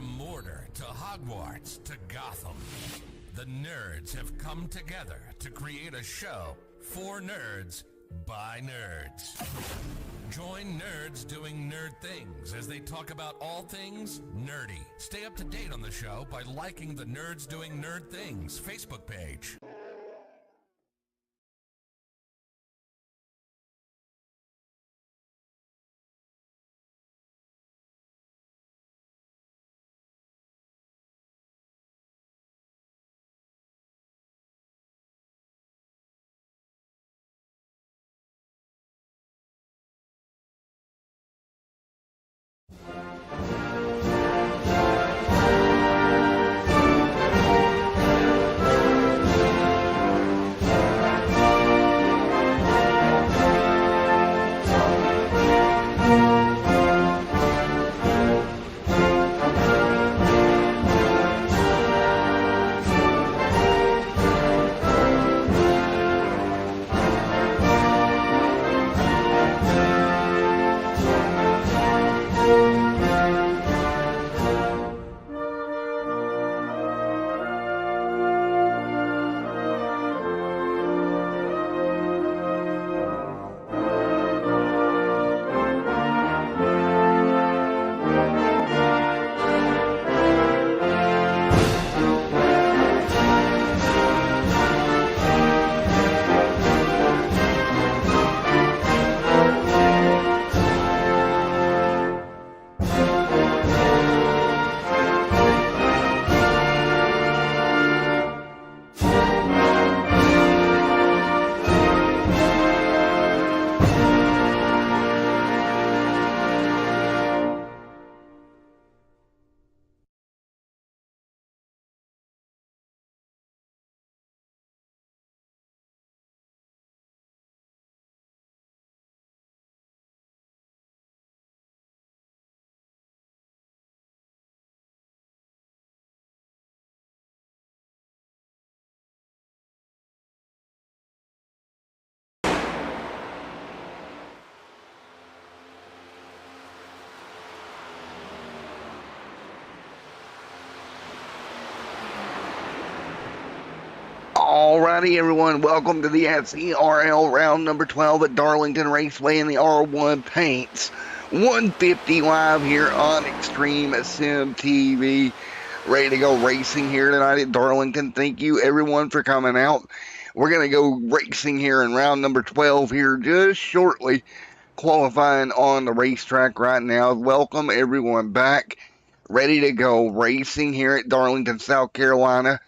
From Mordor to Hogwarts to Gotham, the nerds have come together to create a show for nerds by nerds. Join nerds doing nerd things as they talk about all things nerdy. Stay up to date on the show by liking the Nerds Doing Nerd Things Facebook page. Alrighty, everyone, welcome to the SERL round number 12 at Darlington Raceway in the R1 Paints 150 live here on Extreme Sim TV. Ready to go racing here tonight at Darlington. Thank you, everyone, for coming out. We're going to go racing here in round number 12 here just shortly, qualifying on the racetrack right now. Welcome, everyone, back. Ready to go racing here at Darlington, South Carolina.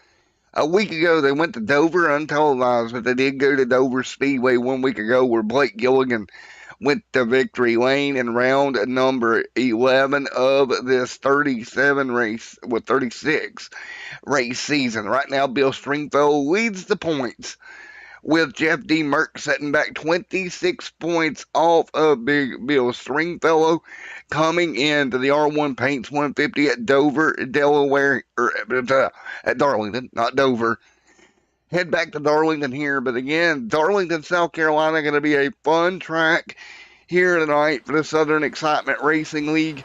A week ago, they went to Dover, untelevised, but they did go to Dover Speedway 1 week ago where Blake Gilligan went to victory lane in round number 11 of this 36 race season. Right now, Bill Stringfellow leads the points with Jeff D. Merck setting back 26 points off of Big Bill Stringfellow, coming into the R1 Paints 150 at Dover, Delaware, at Darlington, not Dover. Head back to Darlington here, but again, Darlington, South Carolina, going to be a fun track here tonight for the Southern Excitement Racing League.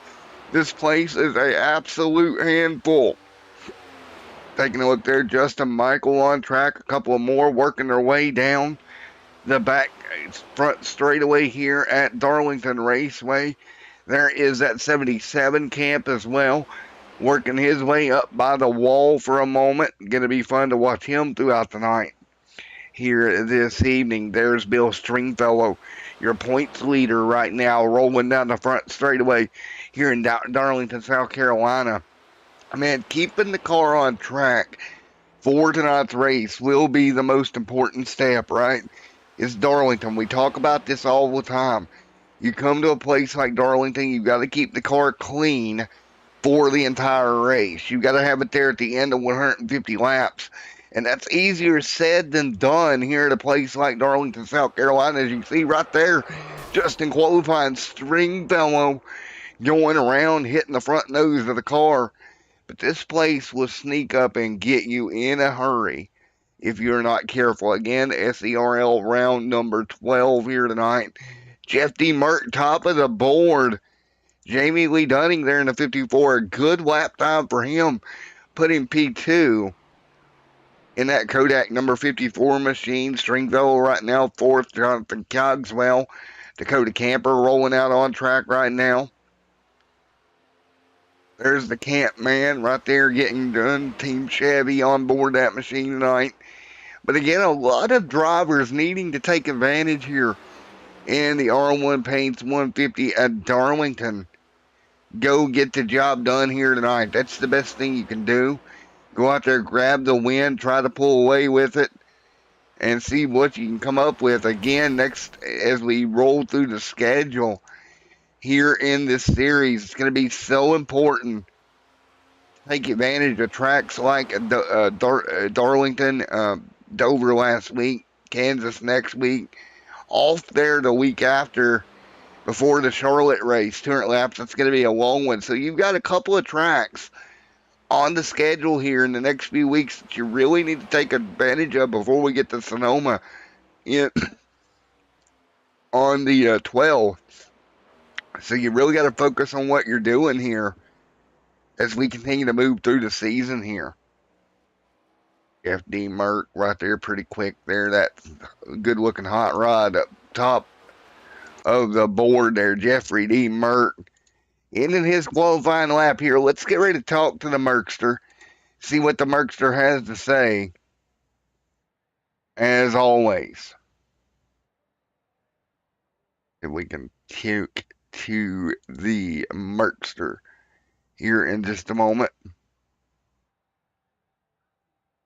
This place is an absolute handful. Taking a look there, Justin Michael on track, a couple of more working their way down the back front straightaway here at Darlington Raceway. There is that 77 camp as well, working his way up by the wall for a moment. Going to be fun to watch him throughout the night here this evening. There's Bill Stringfellow, your points leader right now, rolling down the front straightaway here in Darlington, South Carolina. Man, keeping the car on track for tonight's race will be the most important step, right? It's Darlington. We talk about this all the time. You come to a place like Darlington, you've got to keep the car clean for the entire race. You've got to have it there at the end of 150 laps. And that's easier said than done here at a place like Darlington, South Carolina. As you see right there, just in qualifying, Stringfellow going around, hitting the front nose of the car. But this place will sneak up and get you in a hurry if you're not careful. Again, SERL round number 12 here tonight. Jeff D. Mert, top of the board. Jamie Lee Dunning there in the 54. A good lap time for him, putting P2 in that Kodak number 54 machine. Stringfellow right now, fourth. Jonathan Cogswell. Dakota Camper rolling out on track right now. There's the Camp Man right there getting done. Team Chevy on board that machine tonight. But again, a lot of drivers needing to take advantage here in the R1 Paints 150 at Darlington. Go get the job done here tonight. That's the best thing you can do. Go out there, grab the win, try to pull away with it, and see what you can come up with. Again, next, as we roll through the schedule here in this series, it's going to be so important to take advantage of tracks like Darlington, Dover last week, Kansas next week, off there the week after before the Charlotte race, 200 laps. That's going to be a long one. So you've got a couple of tracks on the schedule here in the next few weeks that you really need to take advantage of before we get to Sonoma on the 12th. So you really got to focus on what you're doing here as we continue to move through the season here. FD Merck right there pretty quick there. That good looking hot rod up top of the board there. Jeffrey D. Merck ending his qualifying lap here. Let's get ready to talk to the Merkster. See what the Merkster has to say. As always, if we can take to the Merkster here in just a moment.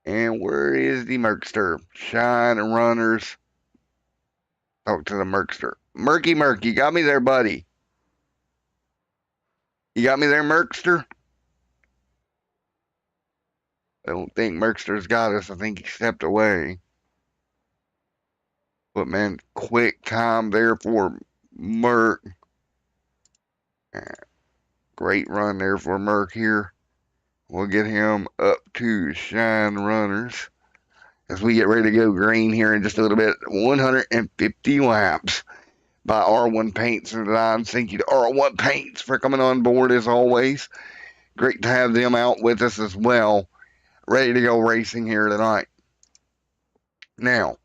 And where is the Merkster? Shine Runners. Talk to the Merkster. Murky, you got me there, buddy. You got me there, Merkster? I don't think Merkster's got us. I think he stepped away. But, man, quick time there for Merck. Great run there for Merck here. We'll get him up to Shine Runners as we get ready to go green here in just a little bit. 150 laps by R1 Paints and Designs. Thank you to R1 Paints for coming on board as always. Great to have them out with us as well. Ready to go racing here tonight. Now,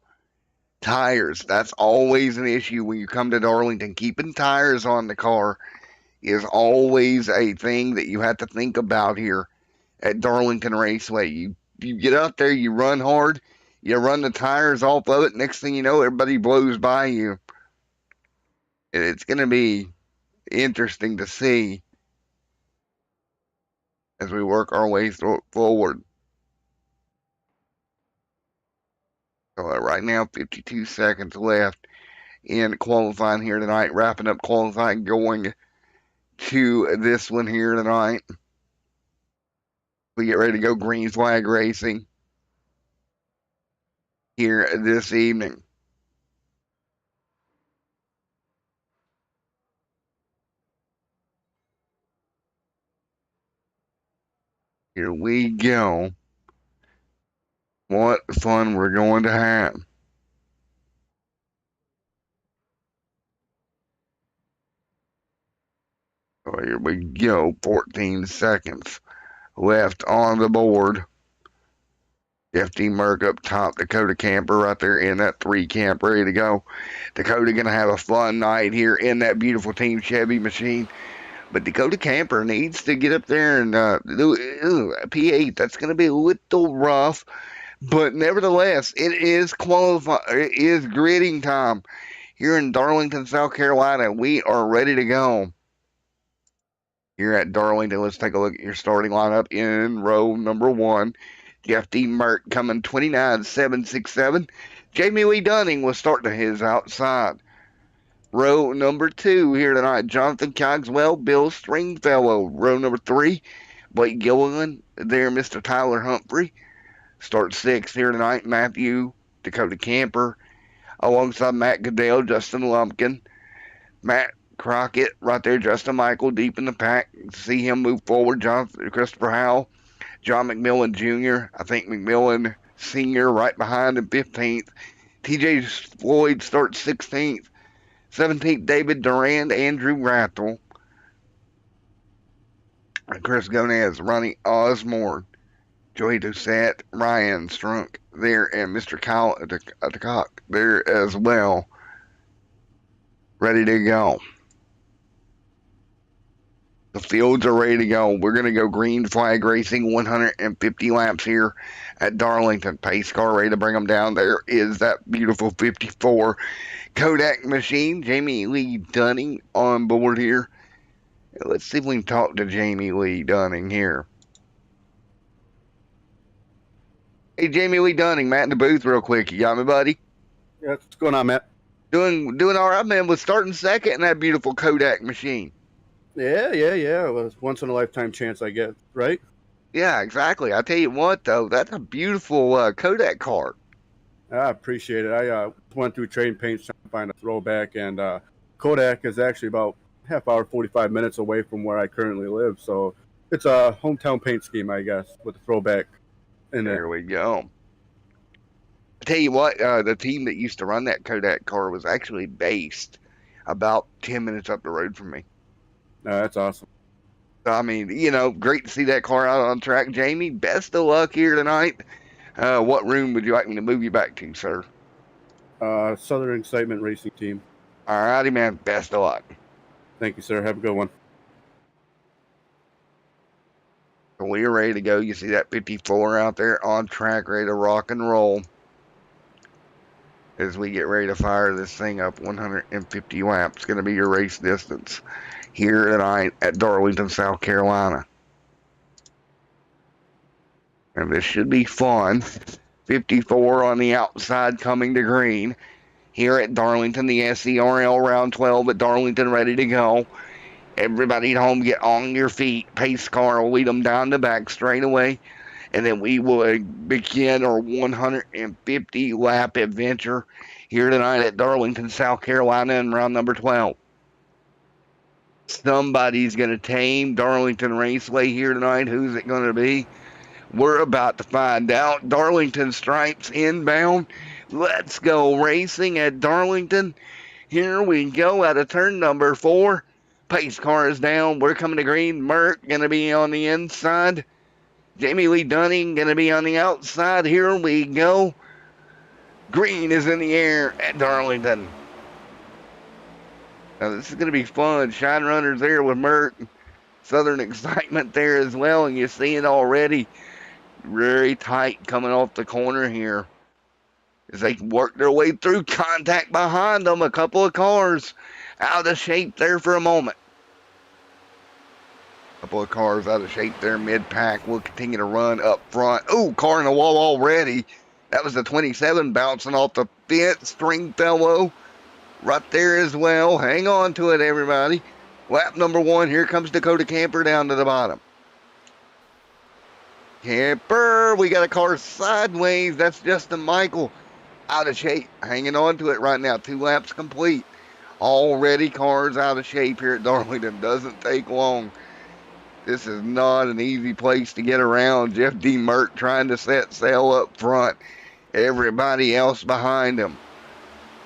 tires. That's always an issue when you come to Darlington. Keeping tires on the car is always a thing that you have to think about here at Darlington Raceway. You get out there, you run hard, you run the tires off of it. Next thing you know, everybody blows by you. It's going to be interesting to see as we work our way forward. So right now, 52 seconds left in qualifying here tonight. Wrapping up qualifying, going to this one here tonight. We get ready to go green flag racing here this evening. Here we go. What fun we're going to have. So here we go. 14 seconds left on the board. FD Merck up top. Dakota Camper right there in that 3 camp ready to go. Dakota going to have a fun night here in that beautiful Team Chevy machine. But Dakota Camper needs to get up there and do P8. That's going to be a little rough. But nevertheless, it is gridding time here in Darlington, South Carolina. We are ready to go. Here at Darlington, let's take a look at your starting lineup in row number 1. Jeff D. Merck coming 29.767. Jamie Lee Dunning will start to his outside. Row number 2 here tonight, Jonathan Cogswell, Bill Stringfellow. Row number 3, Blake Gilliland, there Mr. Tyler Humphrey. Start 6 here tonight, Matthew, Dakota Camper, alongside Matt Goodell, Justin Lumpkin, Matt Crockett right there, Justin Michael deep in the pack. See him move forward, Christopher Howell, John McMillan Jr., I think McMillan Sr. right behind him, 15th. TJ Floyd starts 16th. 17th, David Durand, Andrew Rattle. Chris Gonez, Ronnie Osborne, Joey Doucette, Ryan Strunk there, and Mr. Kyle at the cock there as well. Ready to go. The fields are ready to go. We're going to go green flag racing, 150 laps here at Darlington. Pace car ready to bring them down. There is that beautiful 54 Kodak machine. Jamie Lee Dunning on board here. Let's see if we can talk to Jamie Lee Dunning here. Hey, Jamie Lee Dunning, Matt in the booth real quick. You got me, buddy? Yeah, what's going on, Matt? Doing all right, man. Was starting second in that beautiful Kodak machine. Yeah. It was once in a lifetime chance I get, right? Yeah, exactly. I tell you what, though, that's a beautiful Kodak car. I appreciate it. I went through Trade Paints trying to find a throwback, and Kodak is actually about half hour, 45 minutes away from where I currently live. So it's a hometown paint scheme, I guess, with a throwback in there. There we go. I tell you what, the team that used to run that Kodak car was actually based about 10 minutes up the road from me. That's awesome. I mean, great to see that car out on track. Jamie, best of luck here tonight. What room would you like me to move you back to, sir? Southern Excitement Racing Team. All righty, man. Best of luck. Thank you, sir. Have a good one. So we are ready to go. You see that 54 out there on track, ready to rock and roll as we get ready to fire this thing up. 150 laps. Going to be your race distance here tonight at Darlington, South Carolina. And this should be fun. 54 on the outside coming to green. Here at Darlington, the SERL-ROUND 12 at Darlington ready to go. Everybody at home, get on your feet. Pace car will lead them down the back straight away. And then we will begin our 150 lap adventure here tonight at Darlington, South Carolina in round number 12. Somebody's going to tame Darlington Raceway here tonight. Who's it going to be? We're about to find out. Darlington stripes inbound. Let's go racing at Darlington. Here we go out of turn number 4. Pace car is down. We're coming to green. Merck going to be on the inside. Jamie Lee Dunning going to be on the outside. Here we go. Green is in the air at Darlington. Now this is going to be fun. Shine Runners there with Merck. Southern Excitement there as well. And you see it already. Very tight coming off the corner here as they work their way through. Contact behind them. A couple of cars out of shape there for a moment. A couple of cars out of shape there mid-pack. We'll continue to run up front. Oh, car in the wall already. That was the 27 bouncing off the fence. Stringfellow right there as well. Hang on to it, everybody. Lap number 1. Here comes Dakota Camper down to the bottom. Camper, we got a car sideways. That's Justin Michael out of shape. Hanging on to it right now. 2 laps complete. Already cars out of shape here at Darlington. Doesn't take long. This is not an easy place to get around. Jeff D. Merck trying to set sail up front. Everybody else behind him.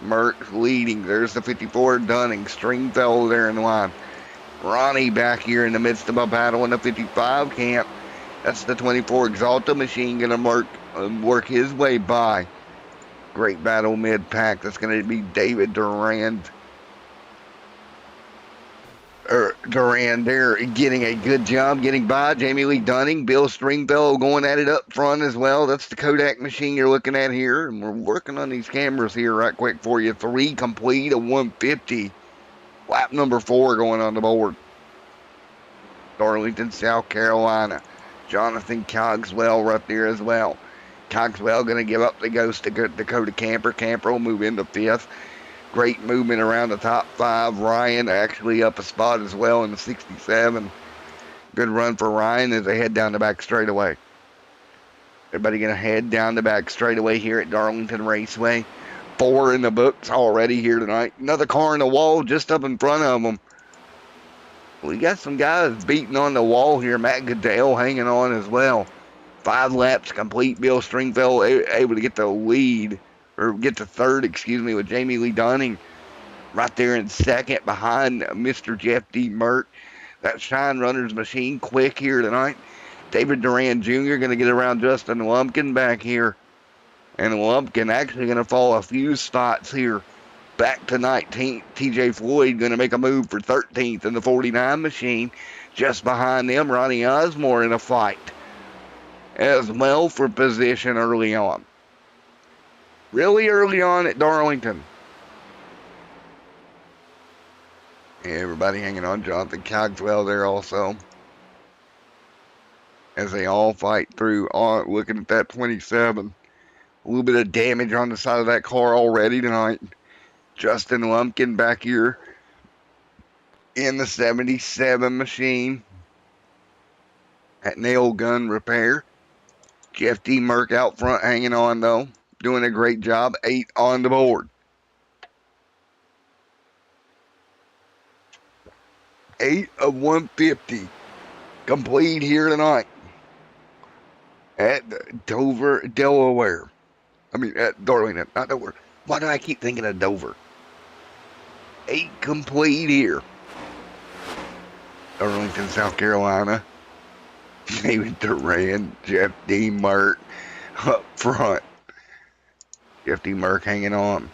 Merck leading. There's the 54 Dunning. Stringfellow there in the line. Ronnie back here in the midst of a battle in the 55 camp. That's the 24 Exalta machine going to work his way by. Great battle mid-pack. That's going to be David Durand. Durand there getting a good job getting by. Jamie Lee Dunning, Bill Stringfellow going at it up front as well. That's the Kodak machine you're looking at here. And we're working on these cameras here right quick for you. 3 complete, a 150. Lap number 4 going on the board. Darlington, South Carolina. Jonathan Cogswell right there as well. Cogswell going to give up the ghost to Dakota Camper. Camper will move into 5th. Great movement around the top 5. Ryan actually up a spot as well in the 67. Good run for Ryan as they head down the back straightaway. Everybody going to head down the back straightaway here at Darlington Raceway. 4 in the books already here tonight. Another car in the wall just up in front of them. We got some guys beating on the wall here. Matt Goodell hanging on as well. 5 laps complete. Bill Stringfellow able to get the lead, or get the 3rd, with Jamie Lee Dunning right there in 2nd behind Mr. Jeff D. Merck. That Shine Runners machine quick here tonight. David Duran Jr. going to get around Justin Lumpkin back here. And Lumpkin actually going to fall a few spots here. Back to 19th. TJ Floyd going to make a move for 13th in the 49 machine. Just behind them, Ronnie Osmore in a fight as well for position early on. Really early on at Darlington. Everybody hanging on. Jonathan Cogswell there also. As they all fight through, looking at that 27. A little bit of damage on the side of that car already tonight. Justin Lumpkin back here in the 77 machine at Nail Gun Repair. Jeff D. Merck out front hanging on, though. Doing a great job. 8 on the board. 8 of 150 complete here tonight at Dover, Delaware. I mean, at Darlington, not Dover. Why do I keep thinking of Dover? 8 complete here. Darlington, South Carolina. David Duran, Jeff D. Merck up front. Jeff D. Merck hanging on.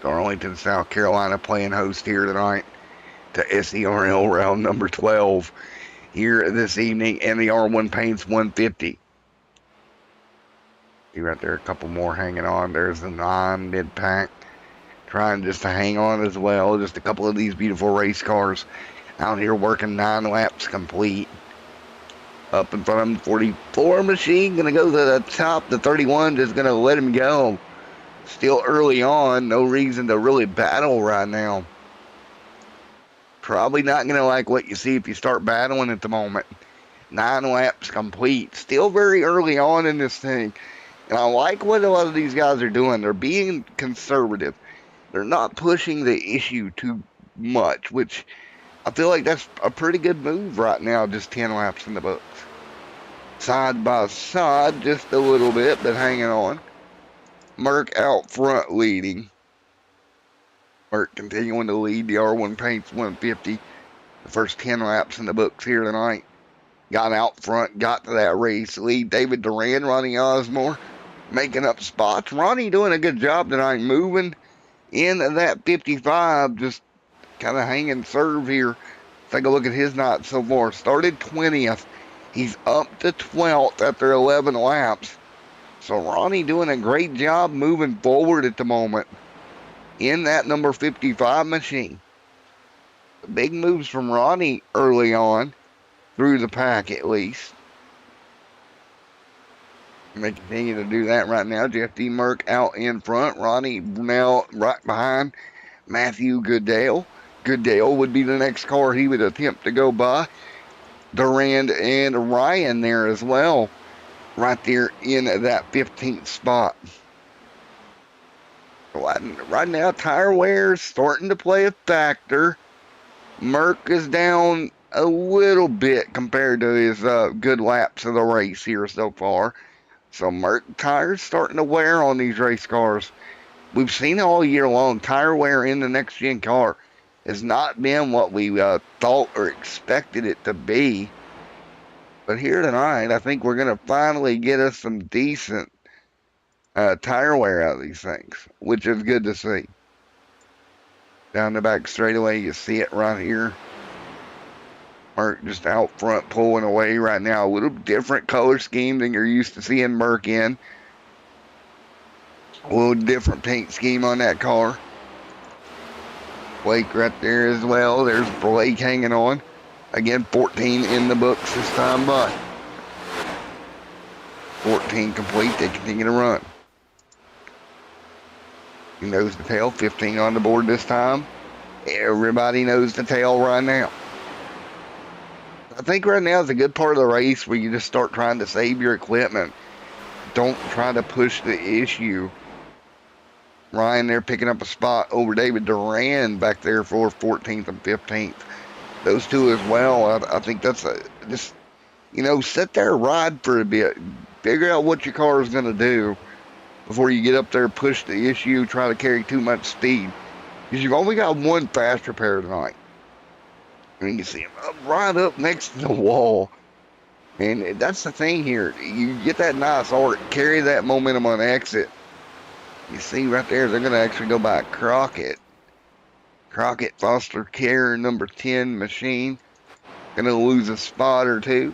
Darlington, South Carolina playing host here tonight to SERL round number 12 here this evening, and the R1 Paints 150. See right there, a couple more hanging on. There's the 9 mid-pack trying just to hang on as well. Just a couple of these beautiful race cars out here working 9 laps complete. Up in front of him, 44 machine going to go to the top. The 31 just going to let him go. Still early on, no reason to really battle right now. Probably not going to like what you see if you start battling at the moment. 9 laps complete. Still very early on in this thing. And I like what a lot of these guys are doing. They're being conservative. They're not pushing the issue too much, which I feel like that's a pretty good move right now. Just 10 laps in the books. Side by side, just a little bit, but hanging on. Merck out front leading. Merck continuing to lead the R1 Paints 150. The first 10 laps in the books here tonight. Got out front, got to that race lead. David Duran, Ronnie Osmore making up spots. Ronnie doing a good job tonight, moving in that 55, just kind of hanging serve here. Take a look at his night so far. Started 20th. He's up to 12th after 11 laps. So Ronnie doing a great job moving forward at the moment in that number 55 machine. Big moves from Ronnie early on through the pack at least. And they continue to do that right now. Jeff D. Merck out in front. Ronnie now right behind Matthew Goodale. Goodale would be the next car he would attempt to go by. Durand and Ryan there as well. Right there in that 15th spot. Right now, tire wear is starting to play a factor. Merck is down a little bit compared to his good laps of the race here so far. So Merck tires starting to wear on these race cars. We've seen all year long, tire wear in the next gen car has not been what we thought or expected it to be. But here tonight, I think we're going to finally get us some decent tire wear out of these things, which is good to see. Down the back straightaway, you see it right here. Merck just out front pulling away right now. A little different color scheme than you're used to seeing Merck in. A little different paint scheme on that car. Blake right there as well. There's Blake hanging on. Again, 14 in the books this time, but 14 complete. They continue to run. He knows the tail. 15 on the board this time. Everybody knows the tail right now. I think right now is a good part of the race where you just start trying to save your equipment. Don't try to push the issue. Ryan there picking up a spot over David Duran back there for 14th and 15th. Those two as well. I think that's just, sit there, ride for a bit. Figure out what your car is going to do before you get up there, push the issue, try to carry too much speed. because you've only got one fast repair tonight. And you can see him right up next to the wall. And that's the thing here. You get that nice arc, carry that momentum on exit. You see right there, they're going to actually go by Crockett. Crockett Foster Care, number 10 machine. Going to lose a spot or two.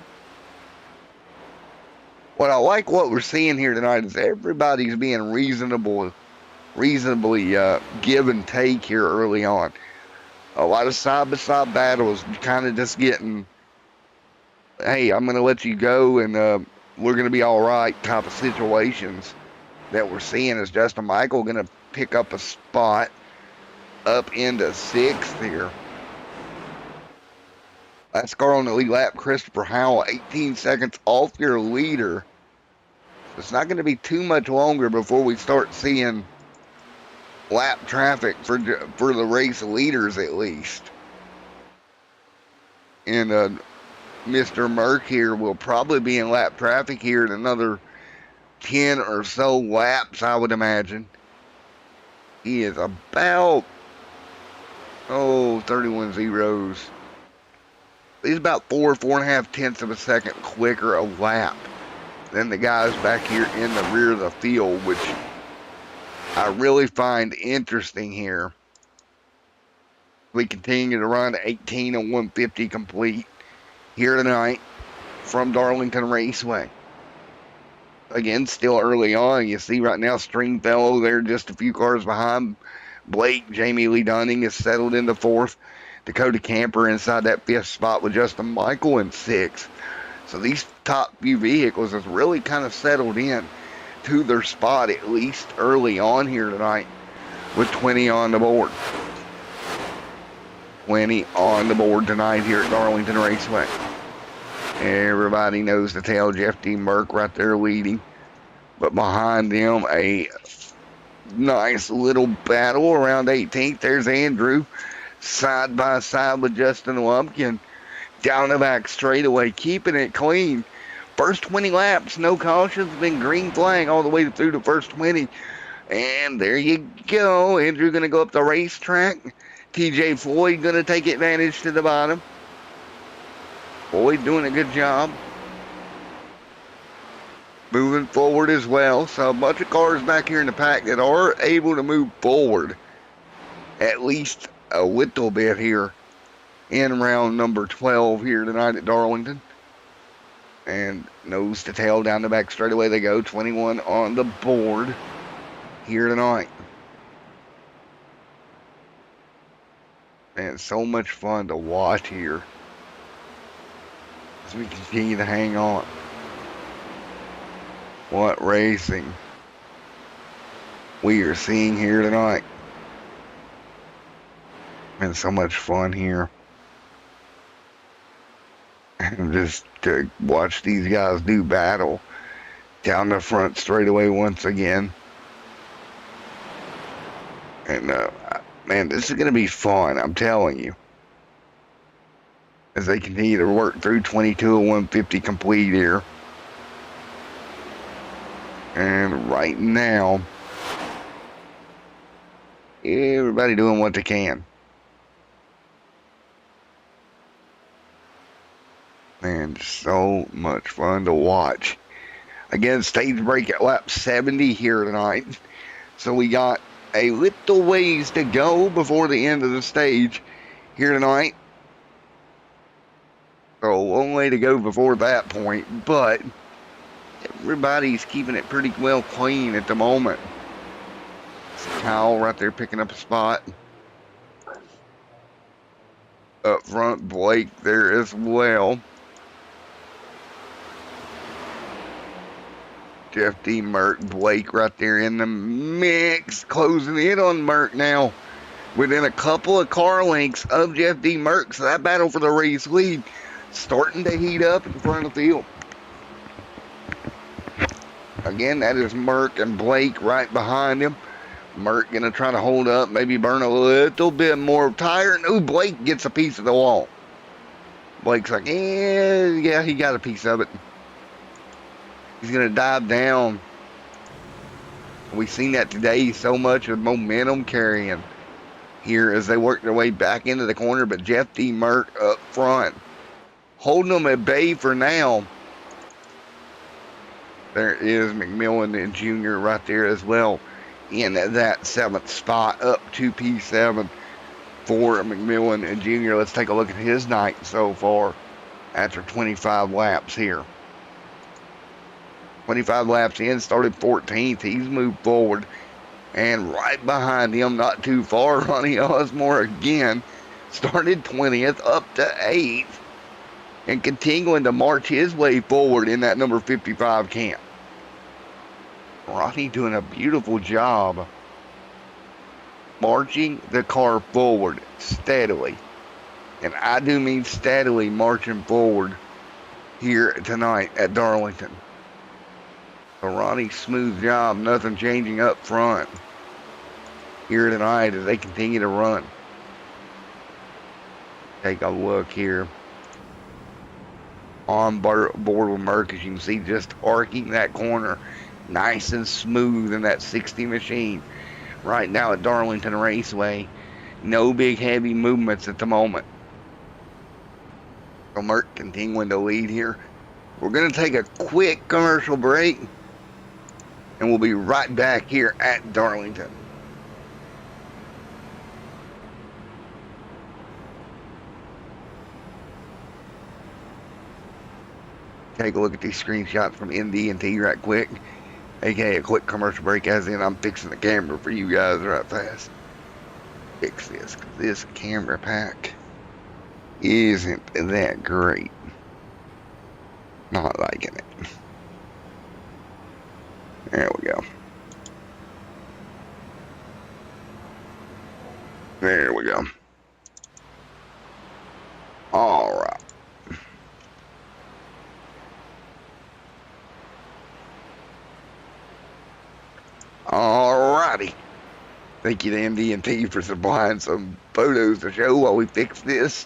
What I like what we're seeing here tonight is everybody's being reasonably give and take here early on. A lot of side-by-side battles, kind of just getting, hey, I'm going to let you go and we're going to be all right type of situations that we're seeing. Is Justin Michael going to pick up a spot up into 6th here. That's car on the lead lap, Christopher Howell, 18 seconds off your leader. It's not going to be too much longer before we start seeing lap traffic for the race leaders at least. And Mr. Merck here will probably be in lap traffic here in another 10 or so laps, I would imagine. He is about, 31 zeros. He's about 4.5 tenths of a second quicker a lap than the guys back here in the rear of the field, which I really find interesting here. We continue to run 18 and 150 complete here tonight from Darlington Raceway. Again, still early on. You see right now Stringfellow there just a few cars behind. Blake, Jamie Lee Dunning is settled into 4th. Dakota Camper inside that 5th spot with Justin Michael in 6th. So these top few vehicles have really kind of settled in to their spot, at least early on here tonight, with 20 on the board. 20 on the board tonight here at Darlington Raceway. Everybody knows the tail. Jeff D. Merck right there leading. But behind them, a nice little battle around 18th. There's Andrew side by side with Justin Lumpkin. Down the back straightaway, keeping it clean. First 20 laps, no cautions, been green flag all the way through the first 20. And there you go. Andrew going to go up the racetrack. TJ Floyd going to take advantage to the bottom. Floyd doing a good job. Moving forward as well. So a bunch of cars back here in the pack that are able to move forward at least a little bit here in round number 12 here tonight at Darlington. And nose to tail down the back straightaway they go. 21 on the board here tonight. Man, so much fun to watch here as we continue to hang on. What racing we are seeing here tonight. And so much fun here. And just to watch these guys do battle down the front straightaway once again. And man, this is going to be fun, I'm telling you. As they continue to work through 22 and 150 complete here. And right now, everybody doing what they can. Man, so much fun to watch. Again, stage break at lap 70 here tonight. So we got a little ways to go before the end of the stage here tonight. So one way to go before that point, but everybody's keeping it pretty well clean at the moment. Kyle right there picking up a spot. Up front, Blake there as well. Jeff D. Merck, Blake right there in the mix. Closing in on Merck now. Within a couple of car lengths of Jeff D. Merck. So that battle for the race lead starting to heat up in front of the field. Again, that is Merck and Blake right behind him. Merck going to try to hold up, maybe burn a little bit more tire. No, Blake gets a piece of the wall. Blake's like, yeah, he got a piece of it. He's going to dive down. We've seen that today so much with momentum carrying here as they work their way back into the corner, but Jeff D. Merck up front, holding them at bay for now. There is McMillan and Jr. right there as well in that 7th spot, up to P7 for McMillan and Jr. Let's take a look at his night so far after 25 laps here. 25 laps in, started 14th. He's moved forward. And right behind him, not too far, Ronnie Osmore again started 20th, up to 8th, and continuing to march his way forward in that number 55 camp. Ronnie doing a beautiful job marching the car forward steadily. And I do mean steadily marching forward here tonight at Darlington. So Ronnie's smooth job, nothing changing up front here tonight as they continue to run. Take a look here on board with Merck, as you can see, just arcing that corner nice and smooth in that 60 machine right now at Darlington Raceway. No big heavy movements at the moment. So Merck continuing to lead here. We're going to take a quick commercial break, and we'll be right back here at Darlington. Take a look at these screenshots from ND&T right quick. AKA a quick commercial break, as in I'm fixing the camera for you guys right fast. Fix this, because this camera pack isn't that great. Not liking it. There we go. There we go. All right. Alrighty. Thank you to MD&T for supplying some photos to show while we fix this.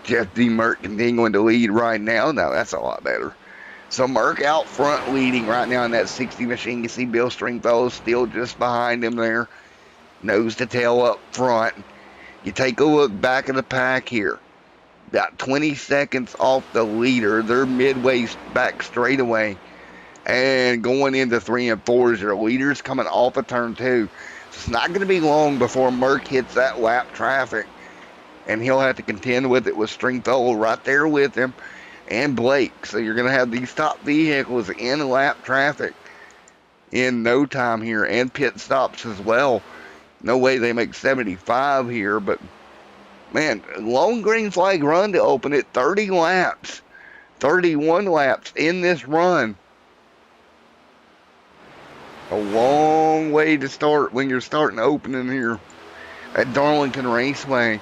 Jeff D. Merck continuing to lead right now. Now that's a lot better. So Merck out front leading right now in that 60 machine. You see Bill Stringfellow still just behind him there. Nose to tail up front. You take a look back at the pack here. About 20 seconds off the leader. They're midway back straightaway. And going into 3 and 4 as your leaders coming off of turn 2. It's not going to be long before Merck hits that lap traffic. And he'll have to contend with it with Stringfellow right there with him and Blake. So you're going to have these top vehicles in lap traffic in no time here, and pit stops as well. No way they make 75 here, but man, long green flag run to open it. 30 laps, 31 laps in this run. A long way to start when you're starting opening here at Darlington Raceway.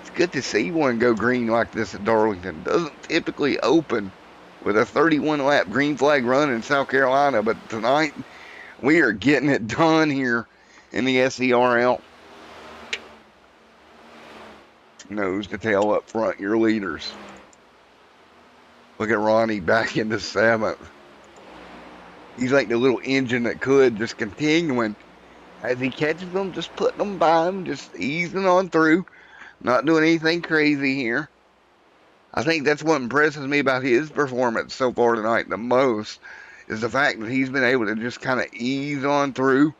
It's good to see one go green like this at Darlington. Doesn't typically open with a 31 lap green flag run in South Carolina, but tonight we are getting it done here in the SERL. Nose to tail up front, your leaders. Look at Ronnie back into 7th. He's like the little engine that could, just continuing. As he catches them, just putting them by him, just easing on through. Not doing anything crazy here. I think that's what impresses me about his performance so far tonight the most, is the fact that he's been able to just kind of ease on through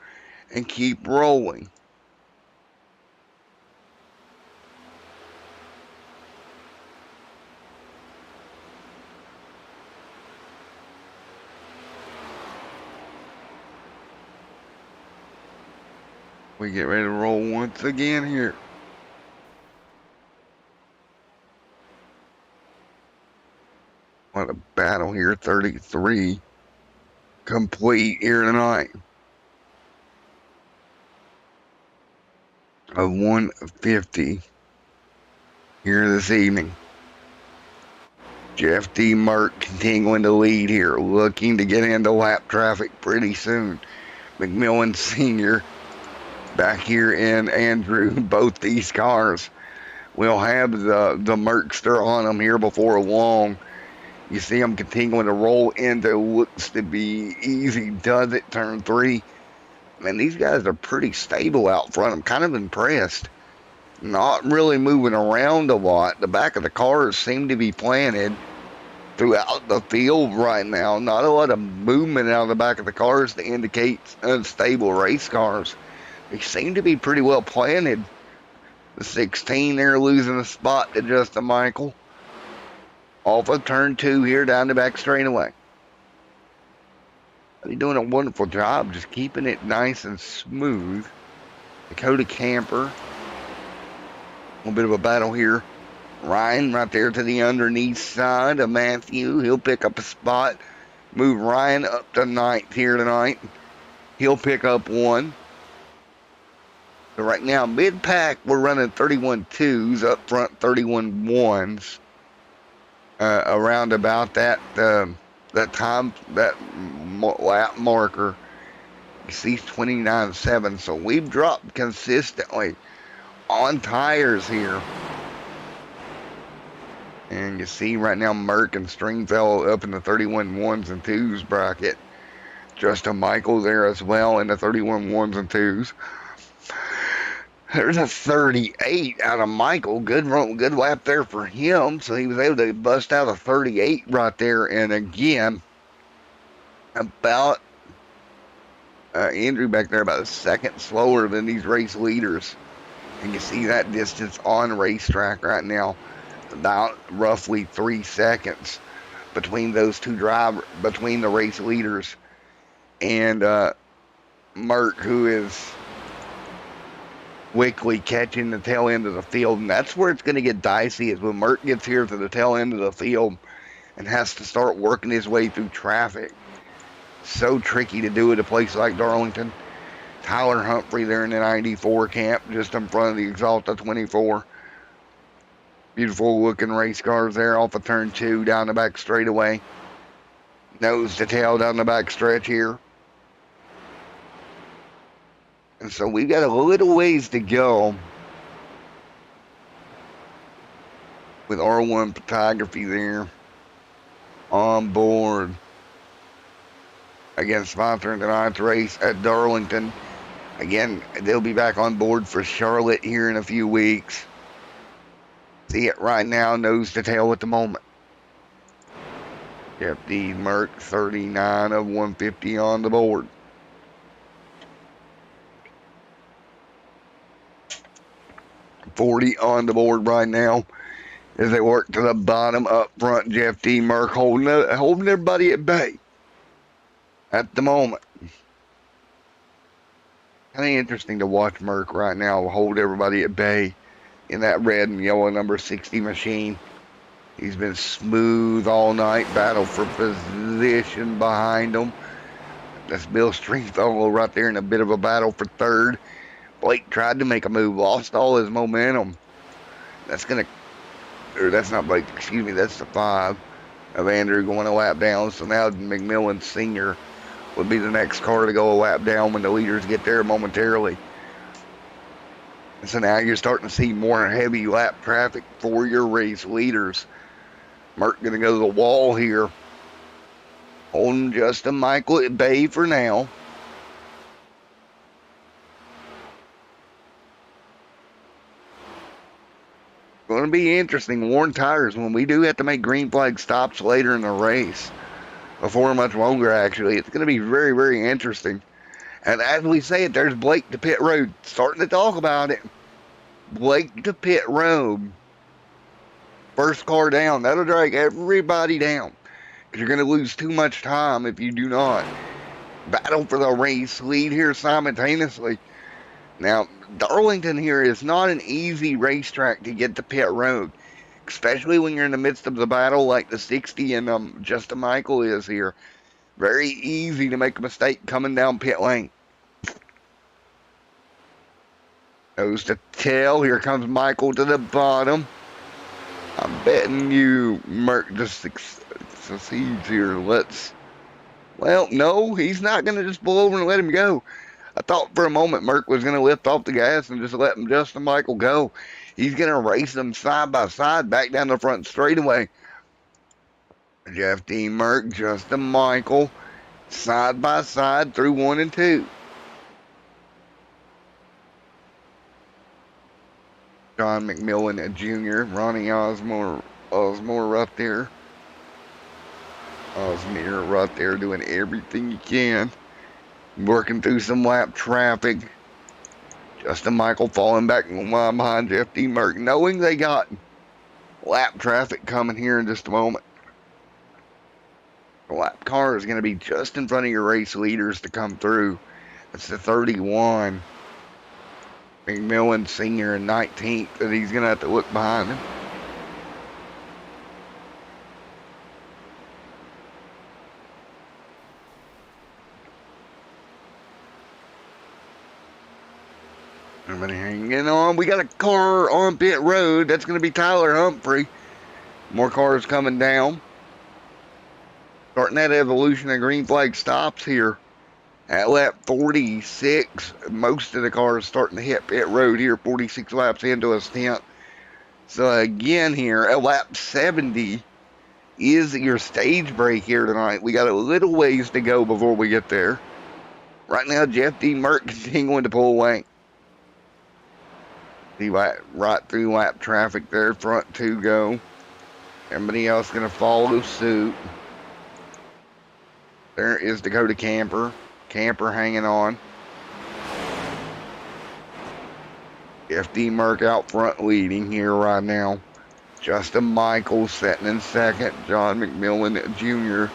and keep rolling. We get ready to roll once again here. What a battle here. 33 complete here tonight. Of 150 here this evening. Jeff D. Merck continuing to lead here, looking to get into lap traffic pretty soon. McMillan Sr. back here in Andrew. Both these cars will have the Merckster on them here before long. You see them continuing to roll into looks to be easy does it turn 3. Man, these guys are pretty stable out front. I'm kind of impressed. Not really moving around a lot. The back of the cars seem to be planted throughout the field right now. Not a lot of movement out of the back of the cars to indicate unstable race cars. They seem to be pretty well planted. The 16 there losing a spot to Justin Michael. Off of turn 2 here down the back straightaway. They're doing a wonderful job just keeping it nice and smooth. Dakota Camper. A little bit of a battle here. Ryan right there to the underneath side of Matthew. He'll pick up a spot. Move Ryan up to 9th here tonight. He'll pick up 1. So right now, mid-pack, we're running 31 2s, up front 31 1s. Around about that time, that lap marker. You see 29.7. So we've dropped consistently on tires here. And you see right now Merck and Stringfellow up in the 31 1s and 2s bracket. Justin Michael there as well in the 31 1s and 2s. There's a 38 out of Michael. Good lap there for him. So he was able to bust out a 38 right there. And again, about Andrew back there about a second slower than these race leaders. And you see that distance on racetrack right now. About roughly 3 seconds between those two between the race leaders and Merck, who is quickly catching the tail end of the field. And that's where it's going to get dicey, is when Merck gets here to the tail end of the field and has to start working his way through traffic. So tricky to do at a place like Darlington. Tyler Humphrey there in the 94 camp, just in front of the Exalta 24. Beautiful looking race cars there off of turn 2 down the back straightaway. Nose to tail down the back stretch here. And so we've got a little ways to go with R1 Photography there on board. Again, sponsoring tonight's race at Darlington. Again, they'll be back on board for Charlotte here in a few weeks. See it right now, nose to tail at the moment. Yep, the Merc 39 of 150 on the board. $40 on the board right now as they work to the bottom up front. Jeff D. Merck holding everybody at bay at the moment. Kind of interesting to watch Merck right now hold everybody at bay in that red and yellow number 60 machine. He's been smooth all night. Battle for position behind him. That's Bill Stringfellow right there in a bit of a battle for third. Blake tried to make a move, lost all his momentum. That's not Blake, excuse me, that's the 5 of Andrew going a lap down. So now McMillan Sr. would be the next car to go a lap down when the leaders get there momentarily. And so now you're starting to see more heavy lap traffic for your race leaders. Merck going to go to the wall here. Holding Justin Michael at bay for now. Going to be interesting. Worn tires when we do have to make green flag stops later in the race. Before much longer, actually. It's going to be very, very interesting. And as we say it, there's Blake to pit road. Starting to talk about it. Blake to pit road. First car down. That'll drag everybody down. Because you're going to lose too much time if you do not. Battle for the race lead here simultaneously. Now, Darlington here is not an easy racetrack to get to pit road. Especially when you're in the midst of the battle like the 60 and Justin Michael is here. Very easy to make a mistake coming down pit lane. Nose to tail. Here comes Michael to the bottom. I'm betting you Merck just succeeds here. Well, no, he's not going to just pull over and let him go. I thought for a moment Merck was going to lift off the gas and just let Justin Michael go. He's going to race them side by side back down the front straightaway. Jeff D. Merck, Justin Michael, side by side through 1 and 2. John McMillan Jr., Ronnie Osmore up there. Osmere right there doing everything you can. Working through some lap traffic. Justin Michael falling back behind Jeff D. Merck, knowing they got lap traffic coming here in just a moment. The lap car is going to be just in front of your race leaders to come through. That's the 31. McMillan Sr. in 19th, and he's going to have to look behind him. Everybody hanging on. We got a car on pit road. That's going to be Tyler Humphrey. More cars coming down. Starting that evolution of green flag stops here at lap 46. Most of the cars starting to hit pit road here, 46 laps into a stint. So again here, at lap 70 is your stage break here tonight. We got a little ways to go before we get there. Right now, Jeff D. Merck continuing to pull away. See right through lap traffic there, front two go. Everybody else going to follow suit. There is Dakota Camper. Camper hanging on. FD Merck out front leading here right now. Justin Michael setting in second. John McMillan Jr.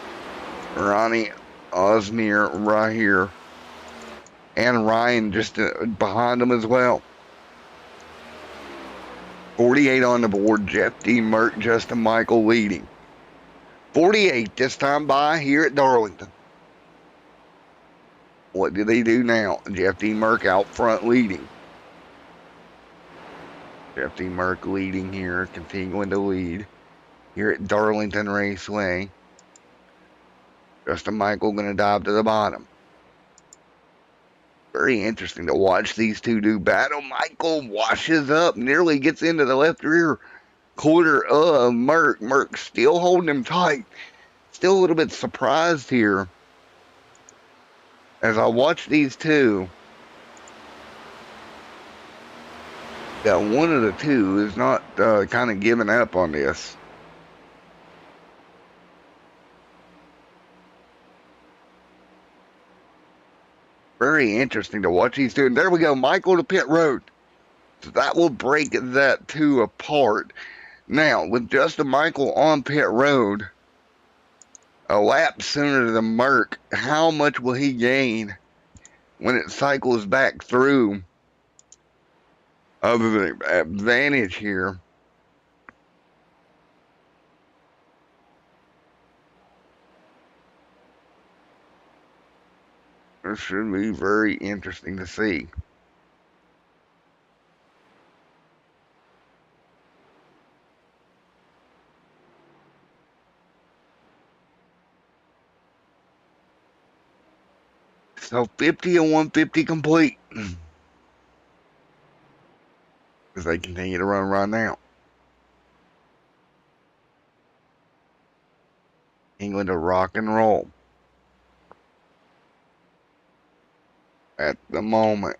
Ronnie Osmere right here. And Ryan just behind him as well. 48 on the board. Jeff D. Merck, Justin Michael leading. 48 this time by here at Darlington. What do they do now? Jeff D. Merck out front leading. Jeff D. Merck leading here, continuing to lead here at Darlington Raceway. Justin Michael going to dive to the bottom. Very interesting to watch these two do battle. Michael washes up, nearly gets into the left rear quarter of Merck. Merck still holding him tight. Still a little bit surprised here as I watch these two. That one of the two is not kind of giving up on this. Very interesting to watch these two. And there we go, Michael to pit road. So that will break that two apart. Now, with Justin Michael on pit road, a lap sooner than Merck, how much will he gain when it cycles back through of the advantage here? This should be very interesting to see. So 50 and 150 complete. As they continue to run right now. England to rock and roll. At the moment.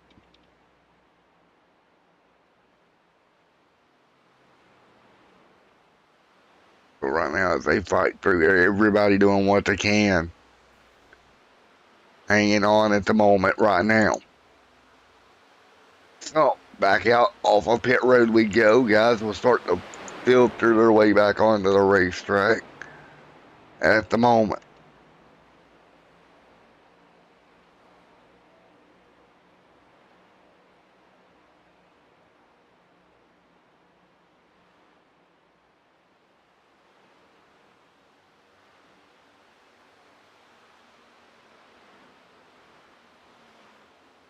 But right now, as they fight through there, everybody doing what they can. Hanging on at the moment right now. So, back out off of pit road we go. Guys will start to filter their way back onto the racetrack at the moment.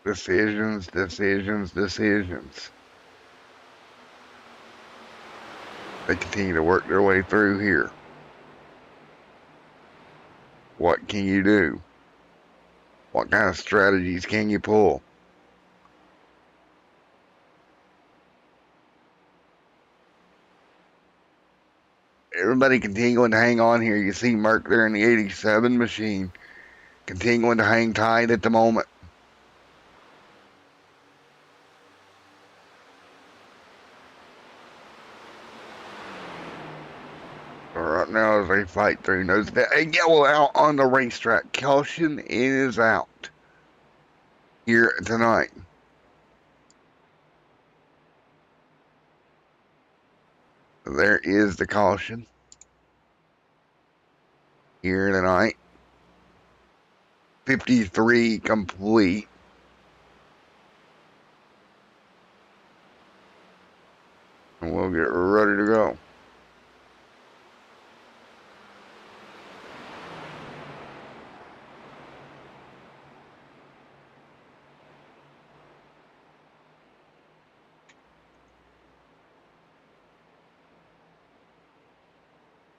Decisions. They continue to work their way through here. What can you do? What kind of strategies can you pull? Everybody continuing to hang on here. You see Merck there in the 87 machine. Continuing to hang tight at the moment. fight through. Knows that a yellow out on the racetrack. Caution is out here tonight. There is the caution here tonight. 53 complete. And we'll get ready to go.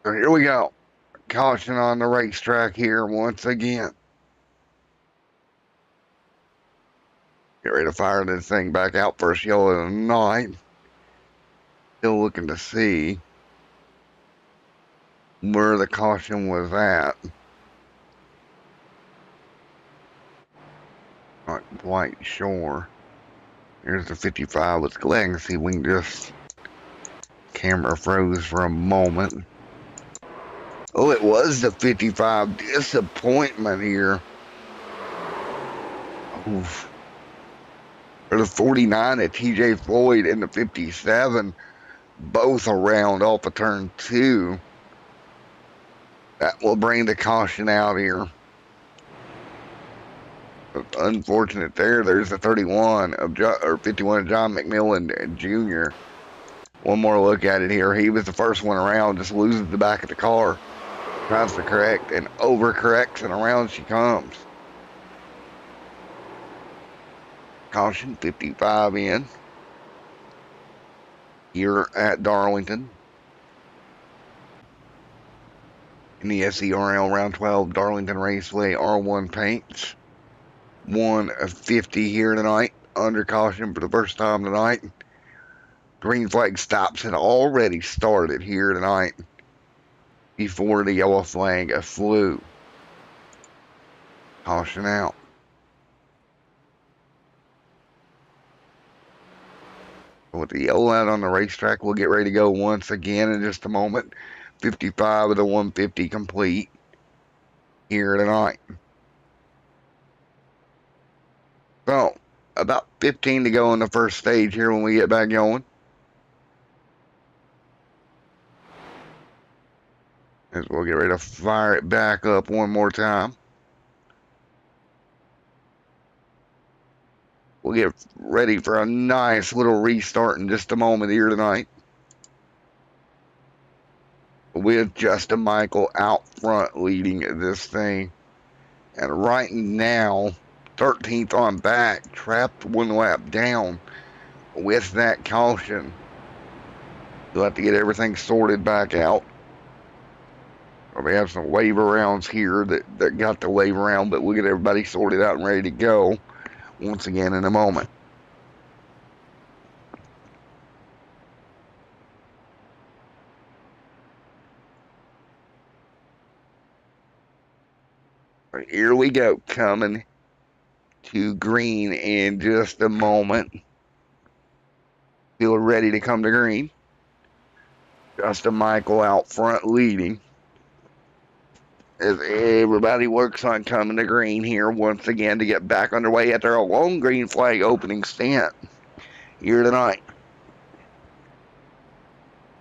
So here we go. Caution on the racetrack here once again. Get ready to fire this thing back out. First yellow of the night. Still looking to see where the caution was at. Not quite sure. Here's the 55. Let's go ahead and see if we can just... Camera froze for a moment. Oh, it was the 55. Disappointment here. Oof. For the 49 at TJ Floyd and the 57, both around off of turn 2. That will bring the caution out here. But unfortunate there. There's the 31 of 51 of John McMillan Jr. One more look at it here. He was the first one around, just loses the back of the car. Tries to correct and overcorrects, and around she comes. Caution 55 in. Here at Darlington. In the SERL round 12 Darlington Raceway R1 paints. 150 here tonight. Under caution for the first time tonight. Green flag stops had already started here tonight before the yellow flag flew. Caution out. With the yellow out on the racetrack, we'll get ready to go once again in just a moment. 55 of the 150 complete here tonight. So, about 15 to go in the first stage here when we get back going. As we'll get ready to fire it back up one more time. We'll get ready for a nice little restart in just a moment here tonight. With Justin Michael out front leading this thing. And right now, 13th on back, trapped one lap down with that caution. You'll have to get everything sorted back out. We have some wave rounds here that got the wave round, but we'll get everybody sorted out and ready to go once again in a moment. Right, here we go, coming to green in just a moment. Feel ready to come to green. Justin Michael out front leading. As everybody works on coming to green here once again to get back underway after a long green flag opening stint here tonight.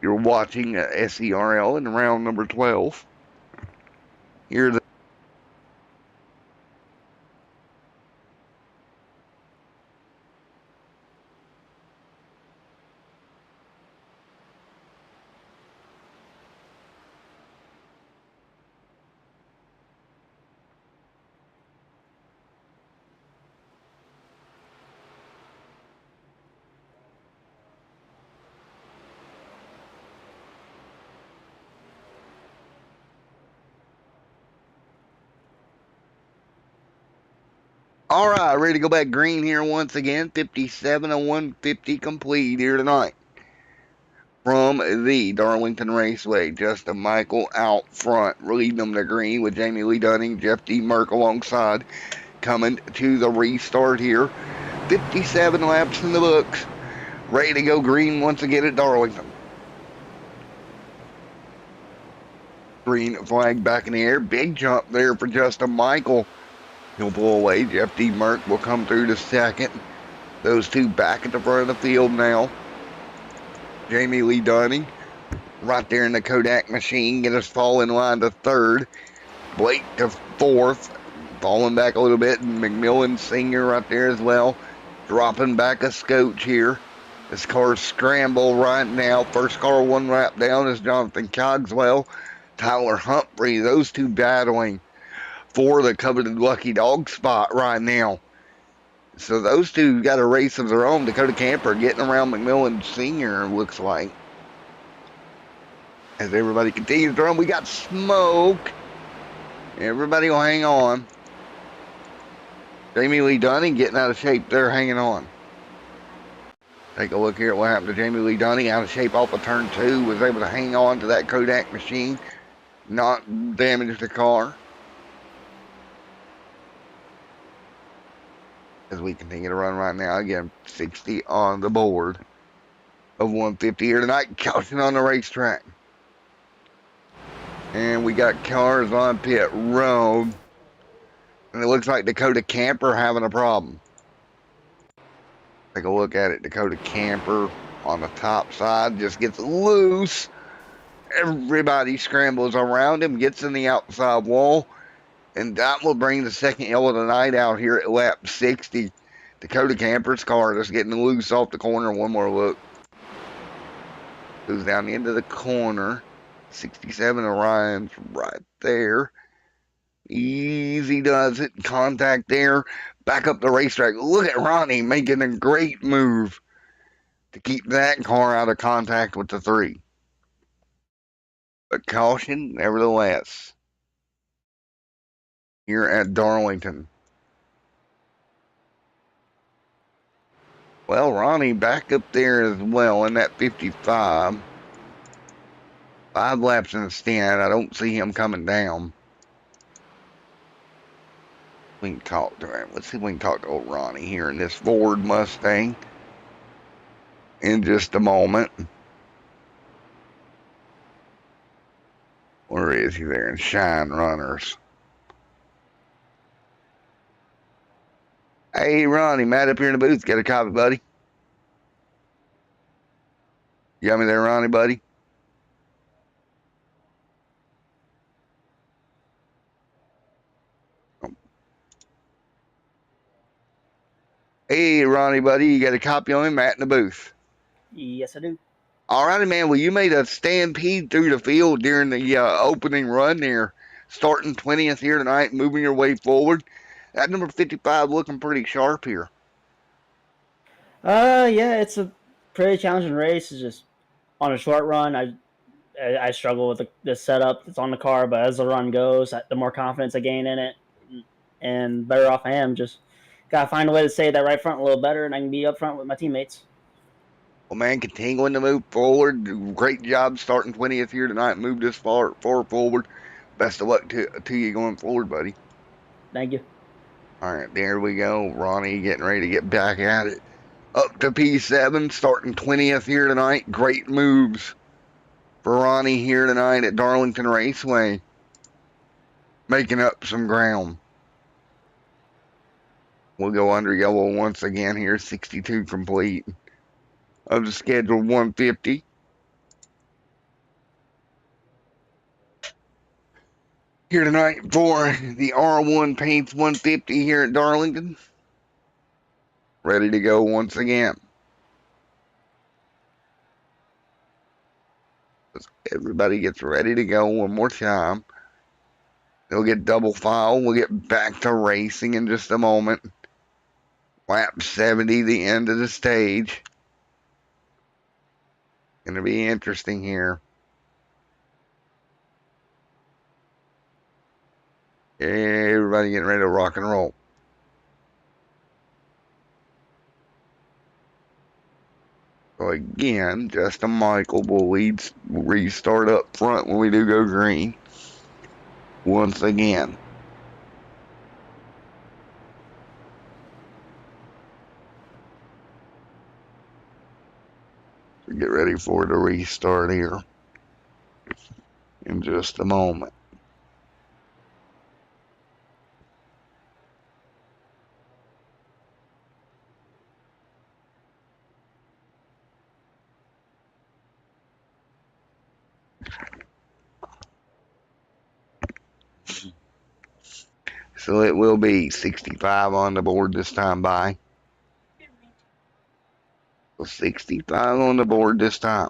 You're watching SERL in round number 12. Here the All right, ready to go back green here once again. 57 and 150 complete here tonight. From the Darlington Raceway, Justin Michael out front, leading them to green with Jamie Lee Dunning, Jeff D. Merck alongside. Coming to the restart here. 57 laps in the books. Ready to go green once again at Darlington. Green flag back in the air. Big jump there for Justin Michael. He'll pull away. Jeff D. Merck will come through to second. Those two back at the front of the field now. Jamie Lee Dunning right there in the Kodak machine. Get us fall in line to third. Blake to fourth. Falling back a little bit. And McMillan Sr. right there as well. Dropping back a scotch here. This car's scramble right now. First car one lap down is Jonathan Cogswell. Tyler Humphrey. Those two battling for the coveted lucky dog spot right now. So those two got a race of their own. Dakota Camper getting around McMillan Sr. looks like. As everybody continues to run, we got smoke. Everybody will hang on. Jamie Lee Dunning getting out of shape there, hanging on. Take a look here at what happened to Jamie Lee Dunning. Out of shape off of turn 2. Was able to hang on to that Kodak machine. Not damage the car. As we continue to run right now. Again, 60 on the board of 150 here tonight. Caution on the racetrack. And we got cars on pit road. And it looks like Dakota Camper having a problem. Take a look at it. Dakota Camper on the top side just gets loose. Everybody scrambles around him, gets in the outside wall. And that will bring the second yellow of the night out here at lap 60. Dakota Camper's car just getting loose off the corner. One more look. Goes down into the corner. 67 Orion's right there. Easy does it. Contact there. Back up the racetrack. Look at Ronnie making a great move to keep that car out of contact with the 3. But caution, nevertheless, here at Darlington. Well, Ronnie back up there as well in that 55. 5 laps in the stand. I don't see him coming down. We can talk to him. Let's see if we can talk to old Ronnie here in this Ford Mustang in just a moment. Where is he there in Shine Runners? Hey, Ronnie, Matt up here in the booth. Got a copy, buddy? You got me there, Ronnie, buddy? Hey, Ronnie, buddy, you got a copy on him? Matt in the booth. Yes, I do. All righty, man. Well, you made a stampede through the field during the opening run there, starting 20th here tonight, moving your way forward. That number 55 looking pretty sharp here. Yeah, it's a pretty challenging race. It's just on a short run, I struggle with the setup that's on the car, but as the run goes, the more confidence I gain in it, and better off I am. Just gotta find a way to stay that right front a little better, and I can be up front with my teammates. Well, man, continuing to move forward. Great job starting 20th here tonight. Moved this far forward. Best of luck to you going forward, buddy. Thank you. All right, there we go. Ronnie getting ready to get back at it. Up to P7, starting 20th here tonight. Great moves for Ronnie here tonight at Darlington Raceway. Making up some ground. We'll go under yellow once again here. 62 complete of the scheduled 150. Here tonight for the R1 Paints 150 here at Darlington. Ready to go once again. Everybody gets ready to go one more time. They'll get double file. We'll get back to racing in just a moment. Lap 70, the end of the stage. Going to be interesting here. Everybody getting ready to rock and roll. So again, Justin Michael will restart up front when we do go green. Once again. So get ready for the restart here. In in just a moment. So it will be 65 on the board this time by. 65 on the board this time.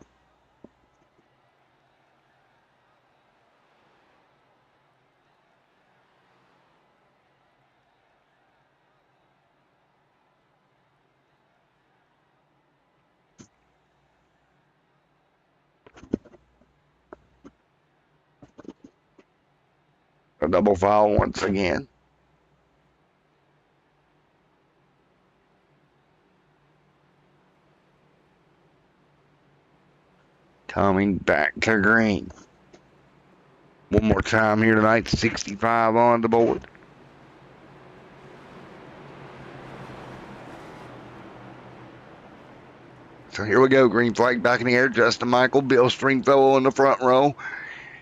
A double foul once again. Coming back to green. One more time here tonight, 65 on the board. So here we go, green flag back in the air. Justin Michael, Bill Stringfellow in the front row.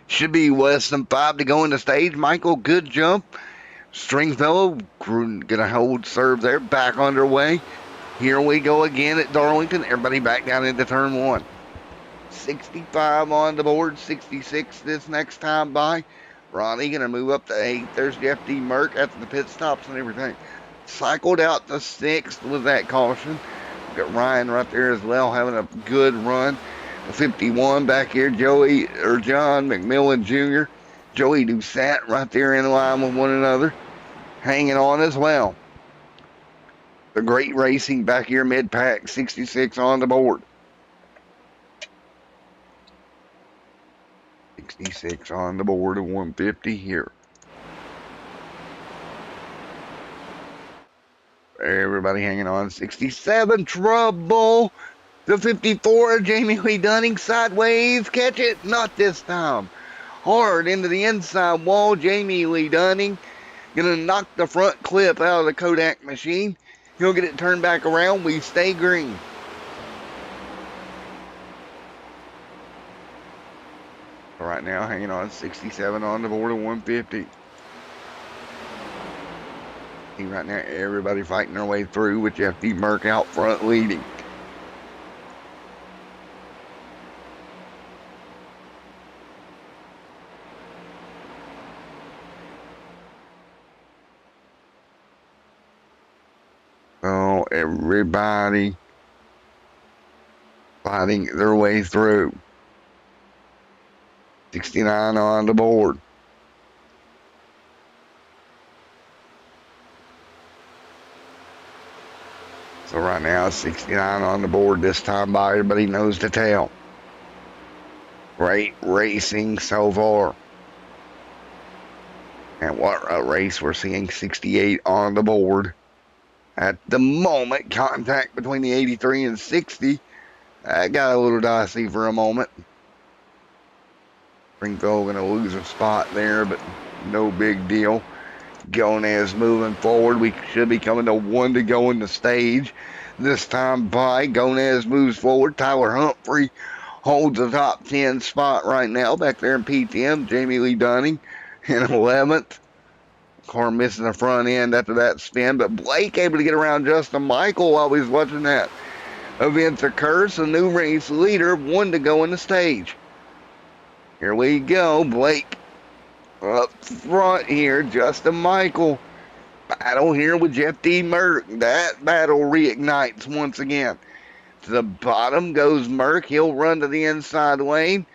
Should be less than 5 to go in the stage. Michael, good jump. Stringfellow gonna hold serve there, back underway. Here we go again at Darlington. Everybody back down into turn 1. 65 on the board, 66 this next time by. Ronnie gonna move up to 8. There's Jeff D. Merck after the pit stops and everything. Cycled out to 6th with that caution. Got Ryan right there as well, having a good run. 51 back here, John McMillan Jr. Joey Doucette right there in line with one another, hanging on as well. The great racing back here mid-pack, 66 on the board. 66 on the board of 150 here. Everybody hanging on. 67, trouble. The 54, Jamie Lee Dunning, sideways, catch it, not this time. Hard into the inside wall, Jamie Lee Dunning. Gonna knock the front clip out of the Kodak machine. He'll get it turned back around, we stay green. Right now, hanging on, 67 on the board of 150. Right now, everybody fighting their way through with Jeff D. Merck out front leading. So everybody fighting their way through. 69 on the board. So right now, 69 on the board this time by. Everybody knows the tale. Great racing so far. And what a race we're seeing, 68 on the board. At the moment, contact between the 83 and 60. That got a little dicey for a moment. Springfield going to lose a spot there, but no big deal. Gonez moving forward. We should be coming to 1 to go in the stage. This time by. Gonez moves forward. Tyler Humphrey holds the top 10 spot right now. Back there in PTM, Jamie Lee Dunning in 11th. Car missing the front end after that spin, but Blake able to get around Justin Michael while he's watching that event occur. So new race leader, 1 to go in the stage. Here we go, Blake up front here, Justin Michael. Battle here with Jeff D. Merck. That battle reignites once again. To the bottom goes Merck. He'll run to the inside lane.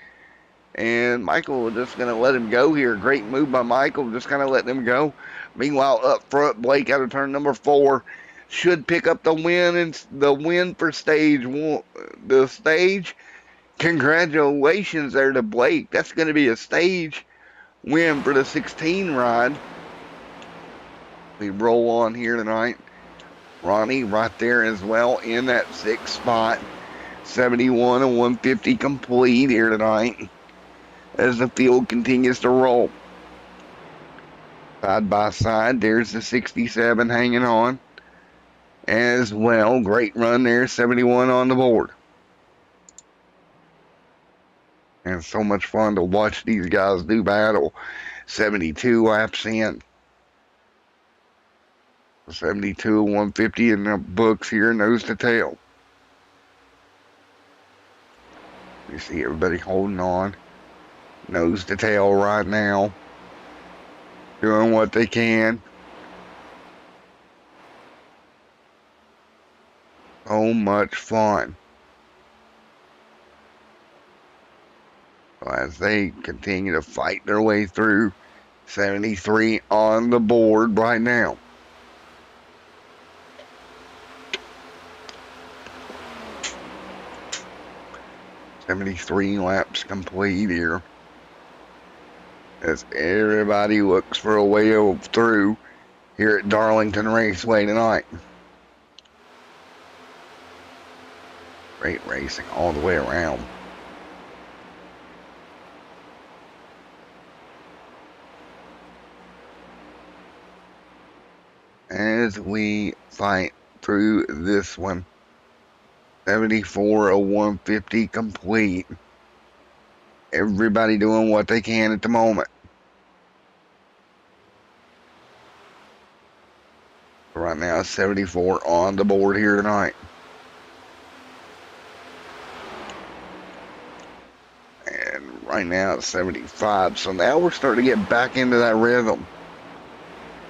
And Michael just going to let him go here. Great move by Michael, just kind of letting him go. Meanwhile, up front, Blake out of turn number 4 should pick up the win, and the win for stage 1. The stage. Congratulations there to Blake. That's going to be a stage win for the 16 ride. We roll on here tonight. Ronnie right there as well in that 6th spot. 71 and 150 complete here tonight as the field continues to roll. Side by side, there's the 67 hanging on as well. Great run there, 71 on the board. And it's so much fun to watch these guys do battle. 72 laps in. 72, 150 in the books here, nose to tail. You see everybody holding on. Nose to tail right now. Doing what they can. So much fun. As they continue to fight their way through. 73 on the board right now. $73 laps complete here. As everybody looks for a way through here at Darlington Raceway tonight. Great racing all the way around. As we fight through this one, 74 of 150 complete. Everybody doing what they can at the moment. Right now, 74 on the board here tonight. And right now it's 75. So now we're starting to get back into that rhythm.